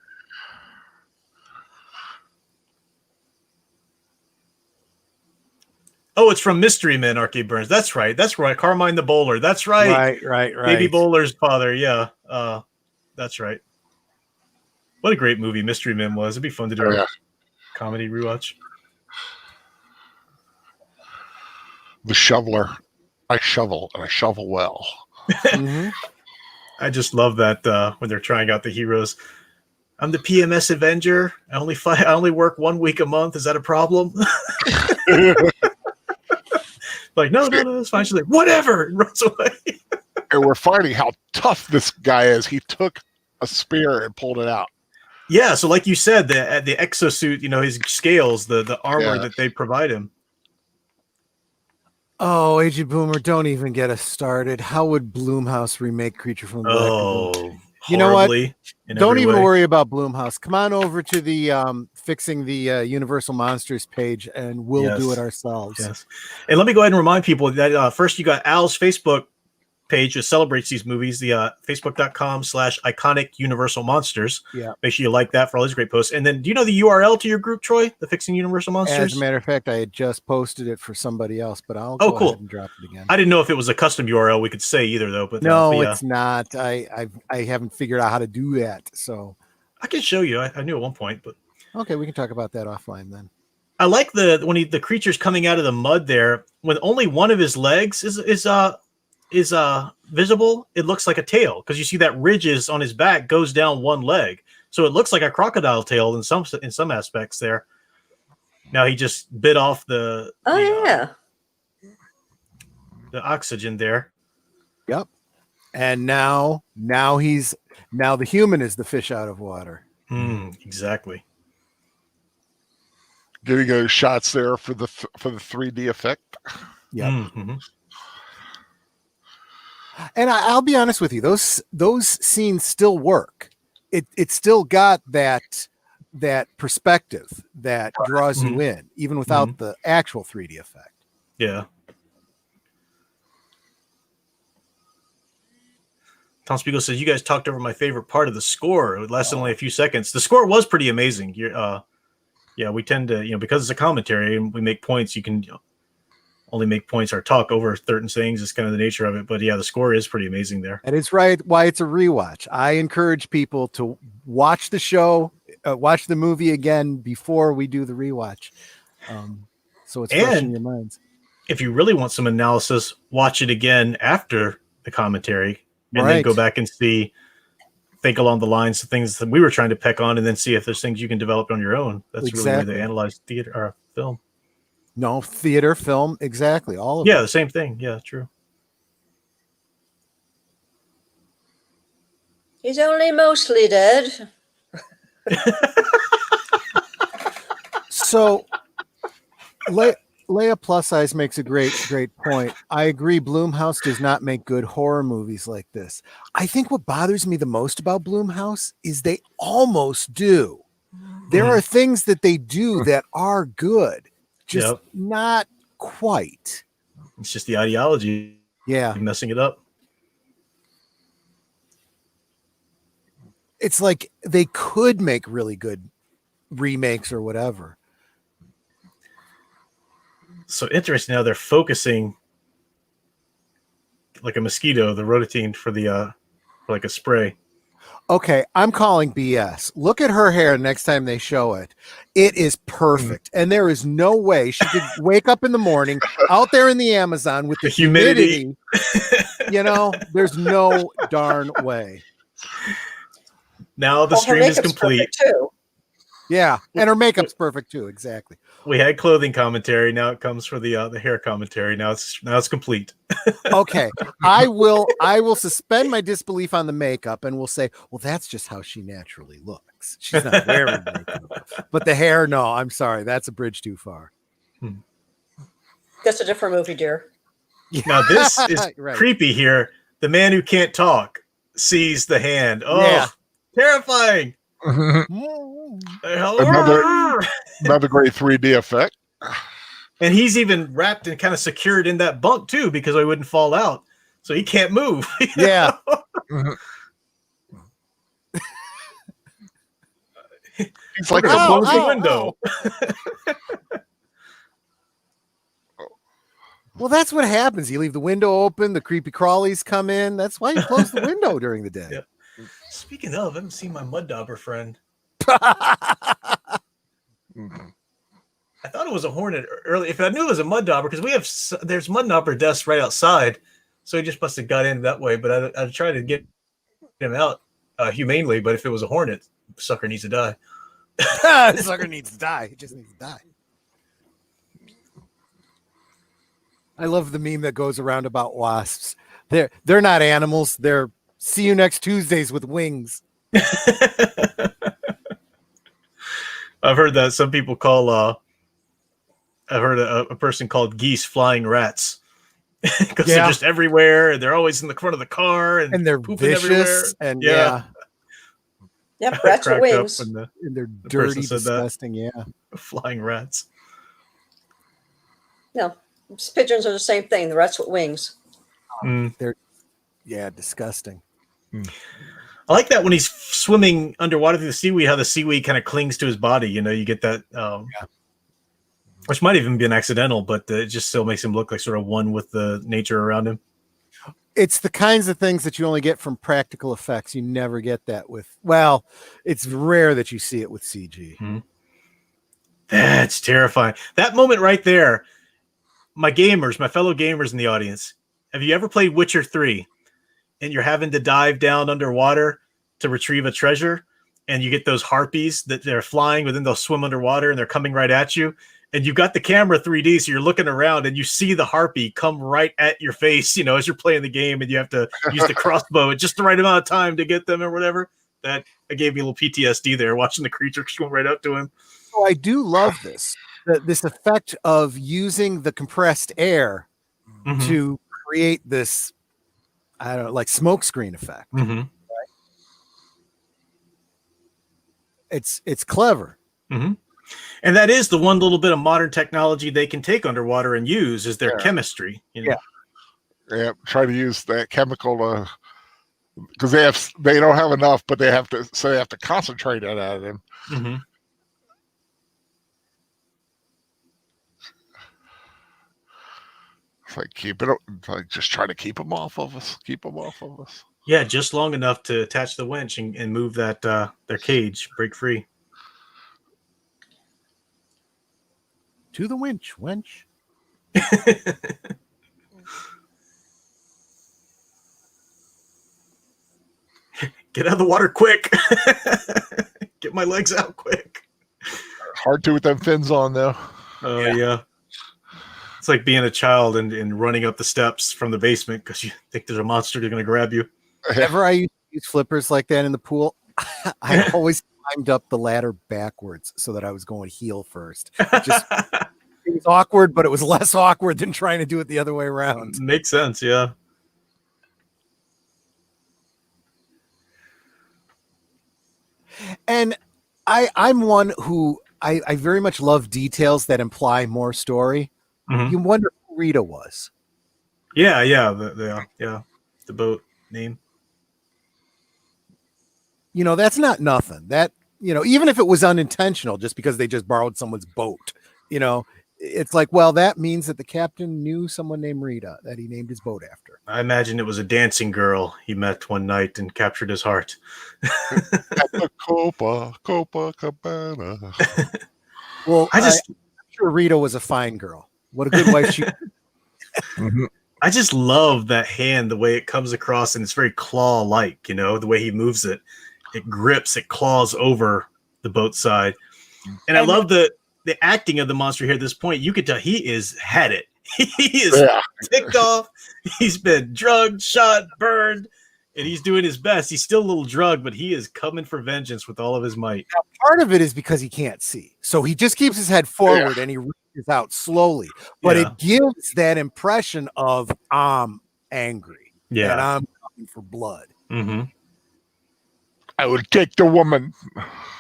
Oh, it's from Mystery Men, Arcade Burns. That's right. Carmine the Bowler. That's right. Right. Baby Bowler's father. Yeah. That's right. What a great movie Mystery Men was. It'd be fun to do a comedy rewatch. The Shoveler. I shovel, and I shovel well. Mm-hmm. I just love that when they're trying out the heroes. I'm the PMS Avenger. I only work 1 week a month. Is that a problem? Like, no, it's fine. She's like, whatever, and runs away. And we're finding how tough this guy is. He took a spear and pulled it out. Yeah, so like you said, the exosuit, his scales, the armor that they provide him. Oh, Agent Boomer, don't even get us started. How would Blumhouse remake Creature from the Black Lagoon? You know what? horribly in Don't every even way. worry about Bloomhouse. Come on over to the fixing the Universal Monsters page, and we'll do Yes. it ourselves. Yes. And let me go ahead and remind people that first you got Al's Facebook page that celebrates these movies, the facebook.com/iconic universal monsters. Yeah. Make sure you like that for all these great posts. And then do you know the URL to your group, Troy? The Fixing Universal As Monsters? a matter of fact, I had just posted it for somebody else, but I'll Oh, go cool. ahead and drop it again. I didn't know if it was a custom URL we could say either, though. But No, but yeah, it's not. I haven't figured out how to do that. So I can show you. I knew at one point, but okay, we can talk about that offline then. I like when the creature's coming out of the mud there, when only one of his legs is visible. It looks like a tail because you see that ridges on his back goes down one leg, so it looks like a crocodile tail in some aspects there. Now he just bit off the oxygen there. Yep. And now the human is the fish out of water. Exactly. Getting those shots there for the 3D effect. Yep. Mm-hmm. And I'll be honest with you, those scenes still work. It still got that perspective that draws you in, even without the actual 3D effect. Yeah. Tom Spiegel says you guys talked over my favorite part of the score. It lasted only a few seconds. The score was pretty amazing. Yeah, we tend to, because it's a commentary and we make points, you can only make points or talk over certain things. It's kind of the nature of it. But yeah, the score is pretty amazing there. And it's right why it's a rewatch. I encourage people to watch the show, watch the movie again before we do the rewatch. So it's fresh in your minds. If you really want some analysis, watch it again after the commentary and then go back and think along the lines of things that we were trying to peck on, and then see if there's things you can develop on your own. That's really where they analyze theater or film. No, theater, film, exactly. All of it. The same thing. Yeah, true. He's only mostly dead. So, Leia Plus Size makes a great point. I agree. Blumhouse does not make good horror movies like this. I think what bothers me the most about Blumhouse is they almost do. There are things that they do that are good, just not quite. It's just the ideology. Yeah. Messing it up. It's like they could make really good remakes or whatever. So interesting how they're focusing like a mosquito, the Rotatine for like a spray. Okay, I'm calling BS. Look at her hair next time they show it. It is perfect. And there is no way she could wake up in the morning out there in the Amazon with the humidity. There's no darn way. Now the stream is complete. Too. Yeah, and her makeup's perfect too. Exactly. We had clothing commentary. Now it comes for the hair commentary. Now it's complete. Okay, I will suspend my disbelief on the makeup and we'll say, well, that's just how she naturally looks. She's not wearing makeup, but the hair. No, I'm sorry, that's a bridge too far. That's a different movie, dear. Now this is creepy here. The man who can't talk sees the hand. Oh, yeah. Terrifying. Another great 3D effect. And he's even wrapped and kind of secured in that bunk too, because he wouldn't fall out. So he can't move. Yeah. He's like close the window. Well, that's what happens. You leave the window open, the creepy crawlies come in. That's why you close the window during the day. Yeah. Speaking of, I haven't seen my mud dauber friend. I thought it was a hornet early. If I knew it was a mud dauber, because there's mud dauber desks right outside, so he just must have got in that way. But I tried to get him out humanely. But if it was a hornet, sucker needs to die. Sucker needs to die. He just needs to die. I love the meme that goes around about wasps. They're not animals. They're see you next Tuesdays with wings. I've heard that some people call. I've heard a person called geese flying rats because they're just everywhere and they're always in the front of the car and they're pooping vicious everywhere. And yeah, Yep, I rats with cracked up wings. when And they're person dirty, said that. disgusting. Yeah. flying rats. No, pigeons are the same thing. The rats with wings. They're disgusting. I like that when he's swimming underwater through the seaweed, how the seaweed kind of clings to his body. You know, you get that, which might even be an accidental, but it just still makes him look like sort of one with the nature around him. It's the kinds of things that you only get from practical effects. You never get that with, well, it's rare that you see it with CG. Mm-hmm. That's terrifying. That moment right there, my fellow gamers in the audience, have you ever played Witcher 3 and you're having to dive down underwater to retrieve a treasure and you get those harpies that they're flying, but then they'll swim underwater and they're coming right at you? And you've got the camera 3D, so you're looking around and you see the harpy come right at your face, you know, as you're playing the game, and you have to use the crossbow at just the right amount of time to get them or whatever. That gave me a little PTSD there, watching the creature swim right up to him. So I do love this effect of using the compressed air to create this, I don't know, like smoke screen effect. Mm-hmm. Right? It's clever. Mm-hmm. And that is the one little bit of modern technology they can take underwater and use is their chemistry. You know? Yeah, try to use that chemical because they don't have enough, but they have to concentrate it out of them. Mm-hmm. It's like just try to keep them off of us. Keep them off of us. Yeah, just long enough to attach the winch and move that their cage, break free. To the winch, wench. Get out of the water quick. Get my legs out quick. Hard to with them fins on, though. Oh, yeah. It's like being a child and running up the steps from the basement because you think there's a monster that's going to grab you. Whenever I used to use flippers like that in the pool, I always climbed up the ladder backwards so that I was going heel first. It was awkward, but it was less awkward than trying to do it the other way around. Makes sense, yeah. And I'm one who I very much love details that imply more story. Mm-hmm. You wonder who Rita was. Yeah, the boat name. You know, that's not nothing. That, you know, even if it was unintentional, just because they just borrowed someone's boat, you know, it's like, well, that means that the captain knew someone named Rita that he named his boat after. I imagine it was a dancing girl he met one night and captured his heart. At the Copacabana. Well, I'm sure Rita was a fine girl. What a good wife she. I just love that hand, the way it comes across, and it's very claw-like, you know, the way he moves it. It grips, it claws over the boat side. And I love the acting of the monster here at this point. You could tell he is had it. He is ticked off. He's been drugged, shot, burned, and he's doing his best. He's still a little drugged, but he is coming for vengeance with all of his might. Now, part of it is because he can't see. So he just keeps his head forward and he reaches out slowly. But it gives that impression of I'm angry. Yeah. And I'm coming for blood. Mm-hmm. I would take the woman.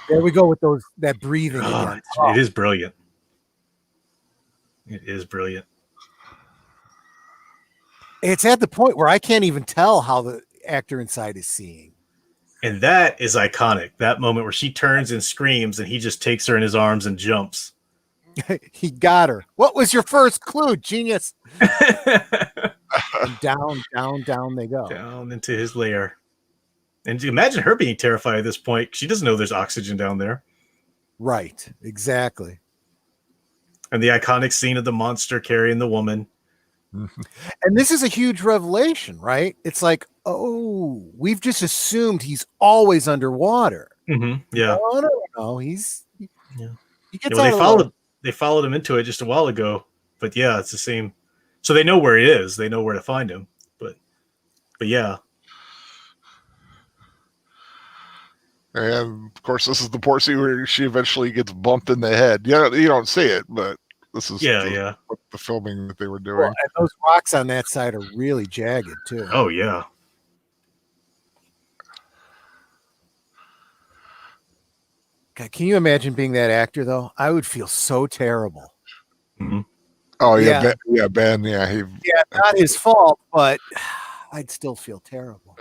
There we go with that breathing again. It is brilliant. It is brilliant. It's at the point where I can't even tell how the actor inside is seeing. And that is iconic. That moment where she turns and screams and he just takes her in his arms and jumps. He got her. What was your first clue, genius? And down they go. Down into his lair. And imagine her being terrified at this point. She doesn't know there's oxygen down there. Right. Exactly. And the iconic scene of the monster carrying the woman. And this is a huge revelation, right? It's like, oh, we've just assumed he's always underwater. Mm-hmm. Yeah. No, he gets they followed him into it just a while ago. But yeah, it's the same. So they know where he is. They know where to find him. But yeah. And of course, this is the poor scene where she eventually gets bumped in the head. You don't see it, but this is the filming that they were doing. Well, and those rocks on that side are really jagged too. Oh yeah. God, can you imagine being that actor though? I would feel so terrible. Mm-hmm. Oh yeah, Yeah. Ben. Yeah, Yeah, not his fault, but I'd still feel terrible.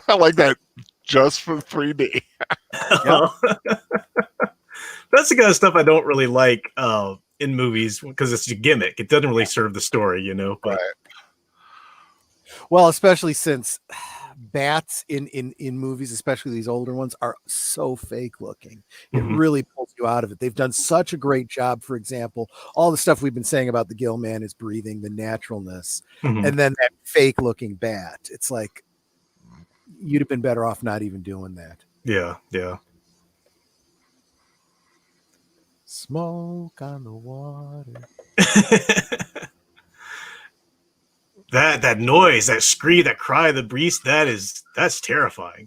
I like that just for 3D. That's the kind of stuff I don't really like in movies because it's a gimmick. It doesn't really serve the story, you know. But well, especially since bats in movies, especially these older ones, are so fake looking. It really pulls you out of it. They've done such a great job. For example, all the stuff we've been saying about the Gill Man is breathing, the naturalness, and then that fake looking bat. It's like you'd have been better off not even doing that. Yeah, yeah. Smoke on the water. that noise, that scream, that cry, the beast, that's terrifying.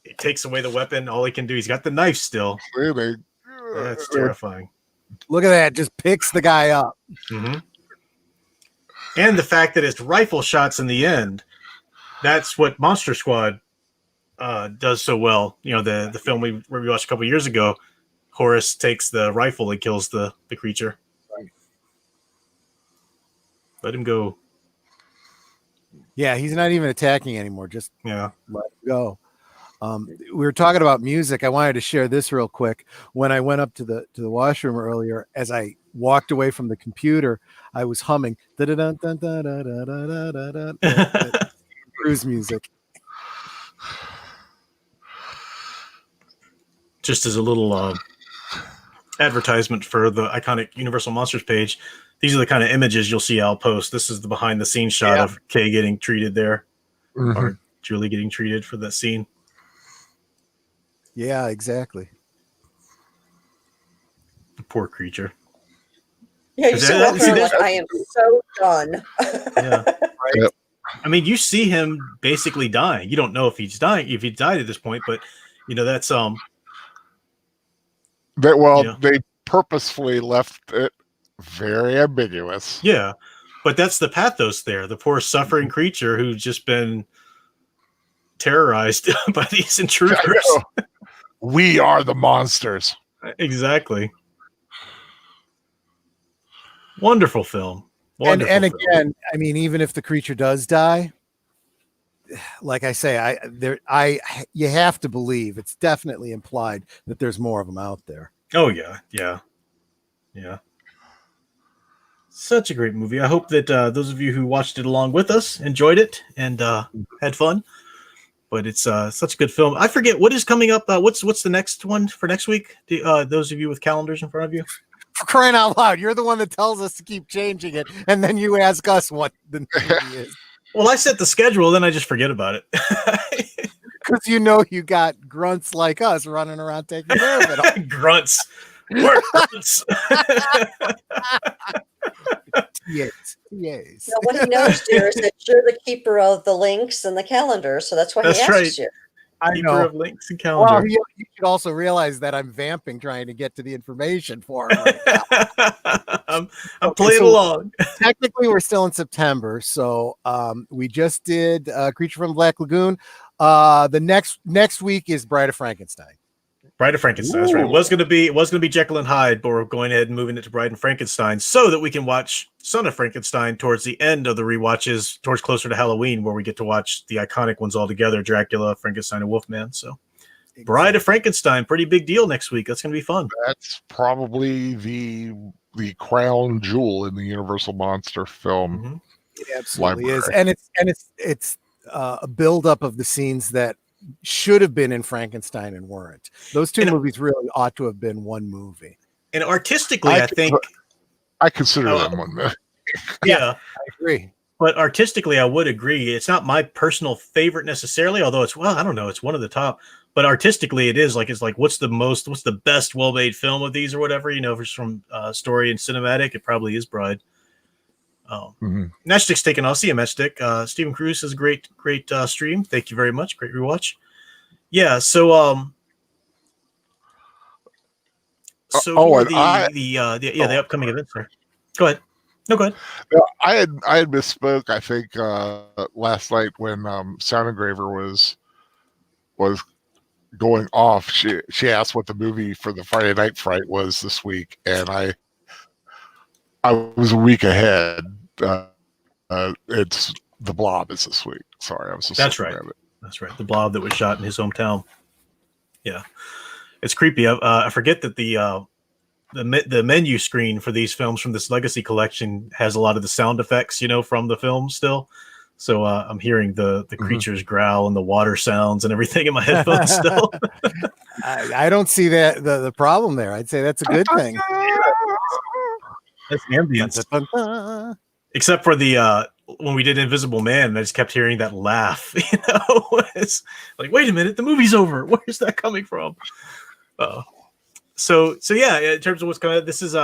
It takes away the weapon. All he can do, he's got the knife still. Really? That's terrifying. Look at that. Just picks the guy up. And the fact that it's rifle shots in the end, that's what Monster Squad does so well. You know, the film we watched a couple years ago, Horace takes the rifle and kills the creature. Right. Let him go. Yeah, he's not even attacking anymore. Just Yeah. let him go. We were talking about music. I wanted to share this real quick. When I went up to the washroom earlier, as I walked away from the computer, I was humming cruise music. Just as a little advertisement for the iconic Universal Monsters page, these are the kind of images you'll see Al post. This is the behind the scenes shot of Kay getting treated there, or Julie getting treated for that scene. Yeah, exactly. The poor creature. Yeah, you see walking around like, I am so done. Yeah. Right. Yep. I mean, you see him basically dying. You don't know if he's dying, if he died at this point, but you know that's They purposefully left it very ambiguous. Yeah, but that's the pathos there. The poor suffering creature who's just been terrorized by these intruders. We are the monsters. Exactly. Wonderful film. Wonderful and film. again, I mean, even if the creature does die, like I say, you have to believe it's definitely implied that there's more of them out there. Oh yeah. Such a great movie. I hope that those of you who watched it along with us enjoyed it and had fun. But it's such a good film. I forget what is coming up. What's the next one for next week? Those of you with calendars in front of you. For crying out loud, you're the one that tells us to keep changing it, and then you ask us what the movie is. Well, I set the schedule, then I just forget about it. Because you know you got grunts like us running around taking care of it. Grunts. We're grunts. Yes. Now, what he knows, dear, is that you're the keeper of the links and the calendar, so that's why he asks you. I Keeper know. of links and calendar. Well, you should also realize that I'm vamping trying to get to the information for him right now. I'm playing along. Technically, we're still in September, so we just did Creature from the Black Lagoon. The next week is Bride of Frankenstein. Bride of Frankenstein. That's right. It was going to be Jekyll and Hyde, but we're going ahead and moving it to Bride and Frankenstein so that we can watch Son of Frankenstein towards the end of the rewatches, towards closer to Halloween, where we get to watch the iconic ones all together: Dracula, Frankenstein, and Wolfman. So, exactly. Bride of Frankenstein, pretty big deal next week. That's going to be fun. That's probably the crown jewel in the Universal Monster film. Mm-hmm. It absolutely library. is, and it's a buildup of the scenes that should have been in Frankenstein and weren't. Those two movies really ought to have been one movie. And artistically, I think I consider them one movie. Yeah, I agree. But artistically, I would agree. It's not my personal favorite necessarily, although it's I don't know, it's one of the top. But artistically, it's like what's the best well-made film of these or whatever, you know, from story and cinematic, it probably is Bride. Matchstick's taken. I'll see you, Matchstick. Stephen Cruz is a great stream. Thank you very much. Great rewatch. Yeah. So the upcoming events. Go ahead. No good. No, I had misspoke. I think last night when Sound Engraver was going off, she asked what the movie for the Friday Night Fright was this week, and I was a week ahead. It's The Blob is this week. Sorry, I was just That's right. That's right. The Blob that was shot in his hometown. Yeah, it's creepy. I forget that the menu screen for these films from this Legacy collection has a lot of the sound effects, from the film still. So I'm hearing the creatures growl and the water sounds and everything in my headphones still. I don't see that the problem there. I'd say that's a good thing. That's ambience. Except for the when we did Invisible Man, I just kept hearing that laugh. It's like, wait a minute, the movie's over. Where's that coming from? So yeah, in terms of what's coming, this is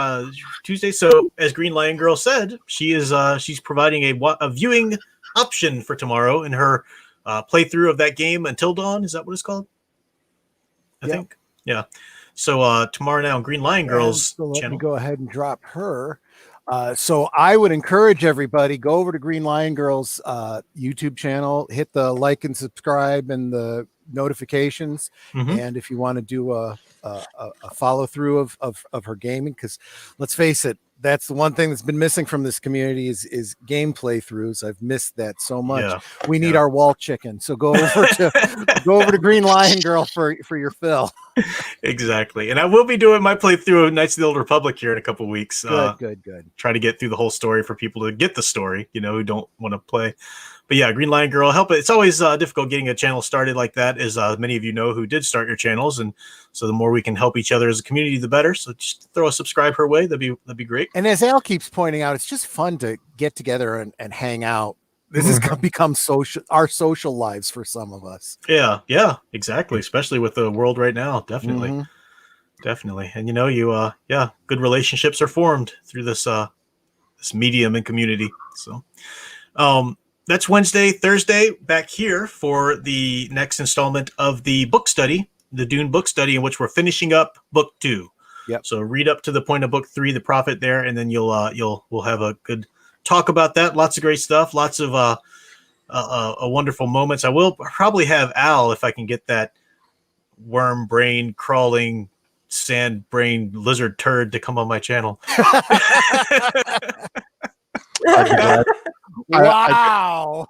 Tuesday. So as Green Lion Girl said, she's providing a viewing option for tomorrow in her playthrough of that game Until Dawn. Is that what it's called? I think. Yeah. So tomorrow now, Green Lion Girl's so let channel. me go ahead and drop her. So I would encourage everybody, go over to Green Lion Girl's YouTube channel, hit the like and subscribe and the notifications. Mhm. And if you want to do a follow through of her gaming, because let's face it, that's the one thing that's been missing from this community is game playthroughs. I've missed that so much. Yeah. We need our wall chicken. So go over to Green Lion Girl for your fill. Exactly. And I will be doing my playthrough of Knights of the Old Republic here in a couple weeks. Good. Try to get through the whole story for people to get the story, who don't want to play. But yeah, Green Lion Girl, help it. It's always difficult getting a channel started like that, as many of you know who did start your channels. And so the more we can help each other as a community, the better. So just throw a subscribe her way. That'd be great. And as Al keeps pointing out, it's just fun to get together and hang out. This has become our social lives for some of us. Yeah, exactly. Especially with the world right now. Definitely. And good relationships are formed through this medium and community. So that's Wednesday. Thursday, back here for the next installment of the book study, the Dune book study, in which we're finishing up book 2. Yep. So read up to the point of book 3, The Prophet, there, and then we'll have a good talk about that. Lots of great stuff. Lots of wonderful moments. I will probably have Al, if I can get that worm brain crawling sand brain lizard turd to come on my channel. Wow.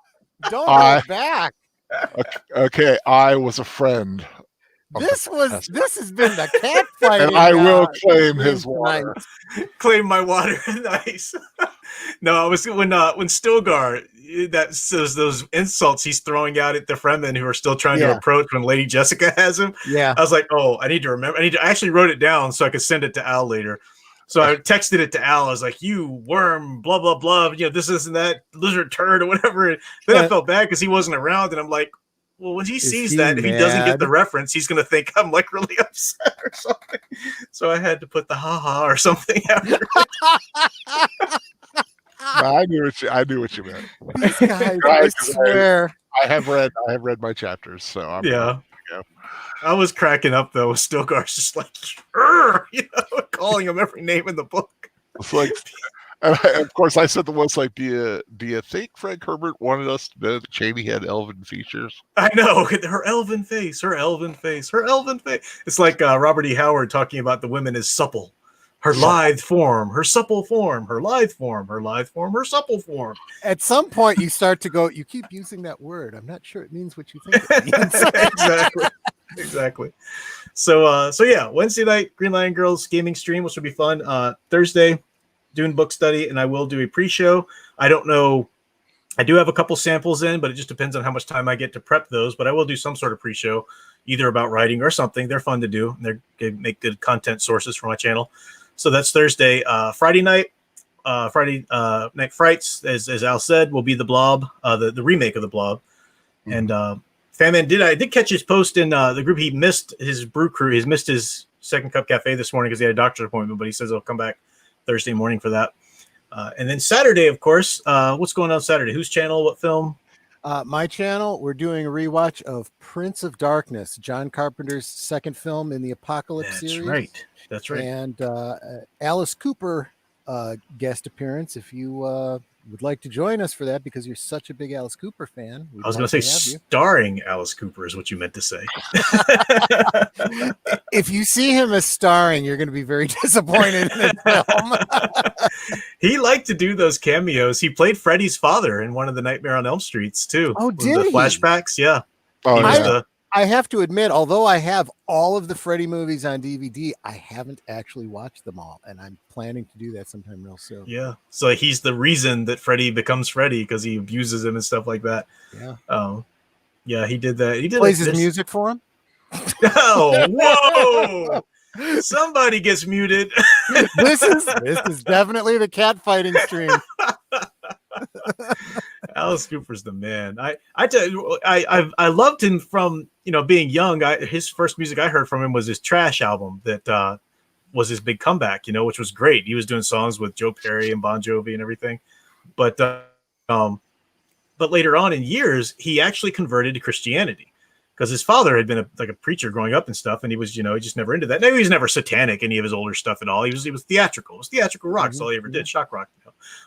Don't go back. Okay, I was a friend. This has been the cat fight. And I will claim his water. Claim my water. Nice. No, I was when Stilgar, that says those insults he's throwing out at the Fremen who are still trying to approach when Lady Jessica has him. Yeah. I was like, I need to remember. I actually wrote it down so I could send it to Al later. So I texted it to Al. I was like, you worm, blah, blah, blah. This isn't that lizard turd or whatever. Then I felt bad because he wasn't around. And I'm like, well, when he sees that, if he doesn't get the reference, he's going to think I'm like really upset or something. So I had to put the haha or something after. No, I knew what you meant. These guys, I swear. I have read my chapters, so I'm yeah. I was cracking up though. Stilgar's just like, calling him every name in the book. It's like, and of course, I said the ones like, do you think Frank Herbert wanted us to know that Cheney had elven features? I know, her elven face. It's like Robert E. Howard talking about the women as supple. Her lithe form, her supple form, her lithe form, her lithe form, her supple form. At some point, you start to go, you keep using that word. I'm not sure it means what you think it means. Exactly. So yeah, Wednesday night, Green Lion Girls gaming stream, which will be fun. Thursday, Dune book study, and I will do a pre-show. I don't know. I do have a couple samples in, but it just depends on how much time I get to prep those. But I will do some sort of pre-show, either about writing or something. They're fun to do. They make good content sources for my channel. So that's Thursday. Friday night, Night Frights, as Al said, will be the Blob, the remake of the Blob. Mm-hmm. And Fanman I did catch his post in the group. He missed his brew crew. He's missed his Second Cup Cafe this morning because he had a doctor's appointment, but he says he'll come back Thursday morning for that. And then Saturday, of course, what's going on Saturday? Whose channel? What film? My channel, we're doing a rewatch of Prince of Darkness, John Carpenter's second film in the Apocalypse series. That's right. And Alice Cooper guest appearance if you would like to join us for that, because you're such a big Alice Cooper fan. I was going to say starring Alice Cooper is what you meant to say. If you see him as starring, you're going to be very disappointed in the film. He liked to do those cameos. He played Freddy's father in one of the Nightmare on Elm Streets too. Oh, did the he? flashbacks? Yeah. Oh, I have to admit, although I have all of the Freddy movies on DVD, I haven't actually watched them all, and I'm planning to do that sometime real soon. Yeah. So he's the reason that Freddy becomes Freddy, because he abuses him and stuff like that. Yeah. Yeah, he did that. He did plays his music for him. Oh, whoa! Somebody gets muted. This is definitely the cat fighting stream. Alice Cooper's the man. I loved him from being young. His first music I heard from him was his Trash album that was his big comeback. Which was great. He was doing songs with Joe Perry and Bon Jovi and everything. But later on in years, he actually converted to Christianity, because his father had been a preacher growing up and stuff, and he was just never into that. No, he was never satanic, any of his older stuff at all. He was theatrical. It was theatrical rock. That's all he ever did, shock rock.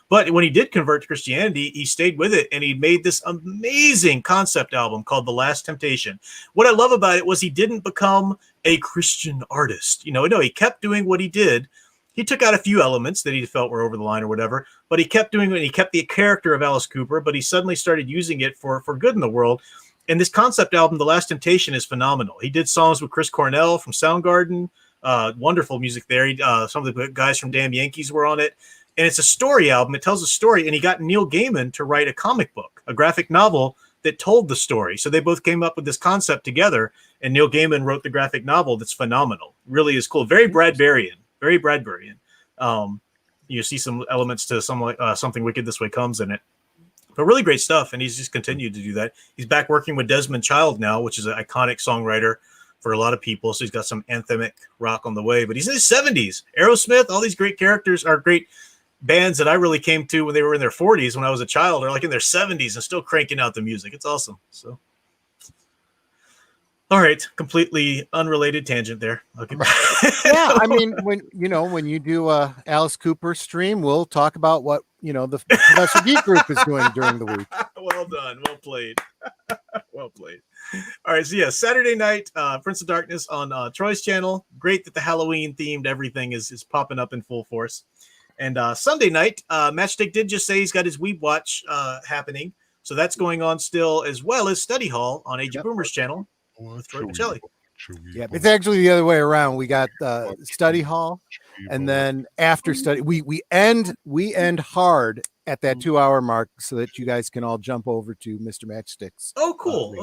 But when he did convert to Christianity, he stayed with it, and he made this amazing concept album called The Last Temptation. What I love about it was he didn't become a Christian artist. No, he kept doing what he did. He took out a few elements that he felt were over the line or whatever, but he kept doing it. He kept the character of Alice Cooper, but he suddenly started using it for good in the world. And this concept album, The Last Temptation, is phenomenal. He did songs with Chris Cornell from Soundgarden, wonderful music there. Some of the guys from Damn Yankees were on it. And it's a story album. It tells a story. And he got Neil Gaiman to write a comic book, a graphic novel that told the story. So they both came up with this concept together. And Neil Gaiman wrote the graphic novel that's phenomenal. Really is cool. Very Bradburian. Very Bradburian. You see some elements to Something Wicked This Way Comes in it. But really great stuff, and he's just continued to do that. He's back working with Desmond Child now, which is an iconic songwriter for a lot of people. So he's got some anthemic rock on the way. But he's in his 70s. Aerosmith, all these great characters are great bands that I really came to when they were in their 40s when I was a child, or like in their 70s and still cranking out the music. It's awesome. So, all right, completely unrelated tangent there. Okay. Yeah, I mean, when you do a Alice Cooper stream, we'll talk about what the Professor Geek Group is doing during the week. Well done, well played, well played. All right, so yeah, Saturday night, Prince of Darkness on Troy's channel. Great that the Halloween themed everything is popping up in full force. And Sunday night, Matchstick did just say he's got his Weeb Watch happening, so that's going on still, as well as Study Hall on Age of Boomers channel with Troy Michelli. Yeah, it's actually the other way around. We got Study Hall, and then after study, we end hard at that 2-hour mark, so that you guys can all jump over to Mr. Matchstick's. Oh, cool.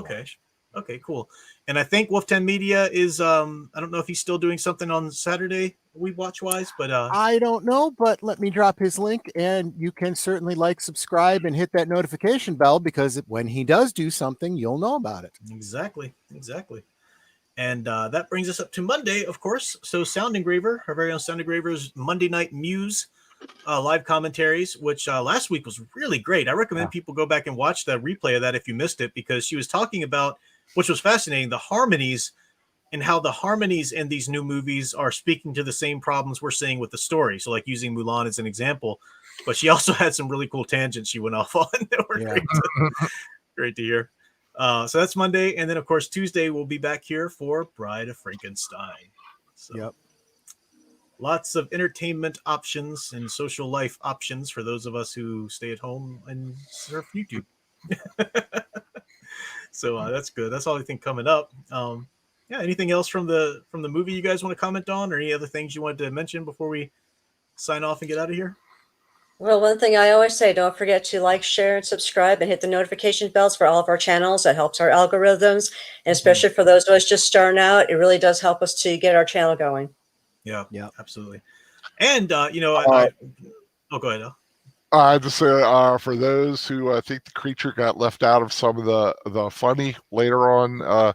Okay, cool. And I think Wolf 10 Media is I don't know if he's still doing something on Saturday, Watch wise, but I don't know, but let me drop his link, and you can certainly subscribe, and hit that notification bell, because when he does do something, you'll know about it. Exactly. And that brings us up to Monday, of course. So Sound Engraver, our very own Sound Engraver's Monday Night Muse live commentaries, which last week was really great. I recommend people go back and watch the replay of that if you missed it, because she was talking about, which was fascinating, the harmonies, and how the harmonies in these new movies are speaking to the same problems we're seeing with the story. So like using Mulan as an example, but she also had some really cool tangents she went off on that were great to hear. So that's Monday. And then of course, Tuesday we'll be back here for Bride of Frankenstein. So lots of entertainment options and social life options for those of us who stay at home and surf YouTube. So that's good. That's all I think coming up. Anything else from the movie you guys want to comment on, or any other things you wanted to mention before we sign off and get out of here? Well, one thing I always say, don't forget to like, share, and subscribe, and hit the notification bells for all of our channels. That helps our algorithms, and especially for those of us just starting out, it really does help us to get our channel going. Yeah, absolutely. And go ahead, Al. I just say for those who think the creature got left out of some of the funny later on,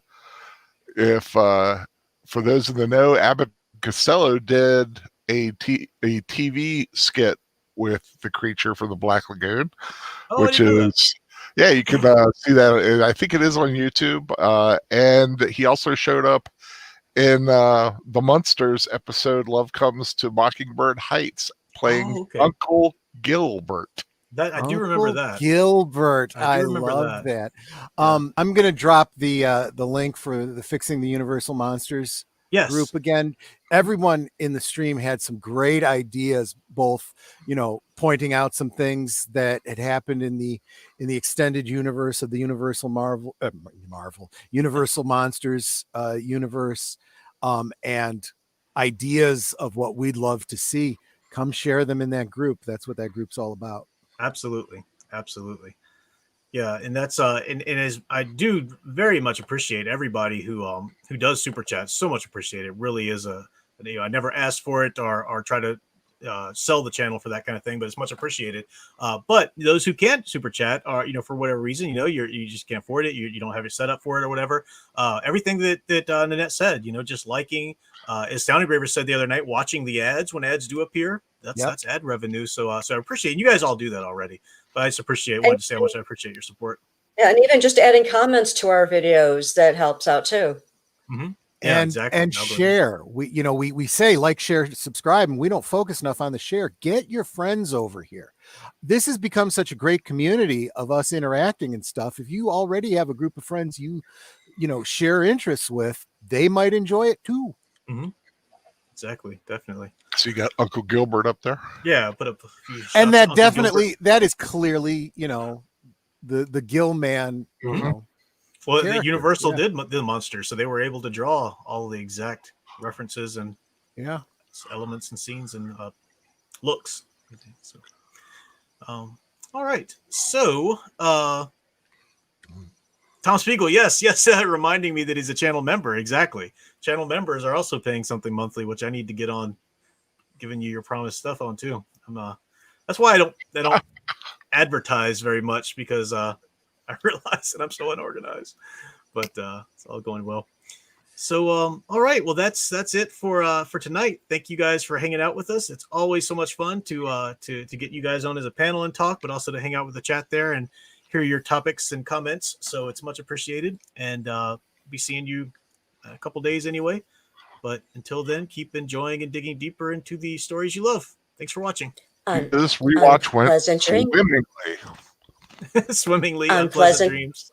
if for those in the know, Abbott Costello did a TV skit with the creature from the Black Lagoon, which is you can see that, and I think it is on YouTube. And he also showed up in the Munsters episode "Love Comes to Mockingbird Heights," playing Oh, okay. Uncle Gilbert. That I do remember Uncle that. Gilbert. I I do remember love that. that. I'm gonna drop the link for the Fixing the Universal Monsters Yes. group again. Everyone in the stream had some great ideas, both pointing out some things that had happened in the extended universe of the Universal Universal Monsters universe, and ideas of what we'd love to see. Come share them in that group. That's what that group's all about. Absolutely. Yeah, and that's and as I do very much appreciate everybody who does super chat. So much appreciate it. Really is I never asked for it or try to sell the channel for that kind of thing, but it's much appreciated. But those who can't super chat are for whatever reason you just can't afford it. You don't have it set up for it or whatever. Everything that Nanette said, just liking. As Sound Engraver said the other night, watching the ads when ads do appear, that's ad revenue. So I appreciate it. You guys all do that already. But I just wanted to say how much I appreciate your support. Yeah, and even just adding comments to our videos, that helps out too. Mm-hmm. Yeah, exactly. And share. We say like, share, subscribe, and we don't focus enough on the share. Get your friends over here. This has become such a great community of us interacting and stuff. If you already have a group of friends you share interests with, they might enjoy it too. Mm-hmm. Exactly, definitely. So you got Uncle Gilbert up there. Yeah, put up a few shots. And that definitely that is clearly the Gill man. Well, character. the Universal did the monster, so they were able to draw all the exact references and elements and scenes and looks. So, all right. So, Tom Spiegel, yes, reminding me that he's a channel member. Exactly. Channel members are also paying something monthly, which I need to get on giving you your promised stuff on too. That's why I don't advertise very much, because I realize that I'm so unorganized, but it's all going well. So, all right. Well, that's it for tonight. Thank you guys for hanging out with us. It's always so much fun to get you guys on as a panel and talk, but also to hang out with the chat there and hear your topics and comments. So it's much appreciated, and be seeing you in a couple days anyway. But until then, keep enjoying and digging deeper into the stories you love. Thanks for watching. This rewatch went swimmingly. Swimmingly, unpleasant dreams.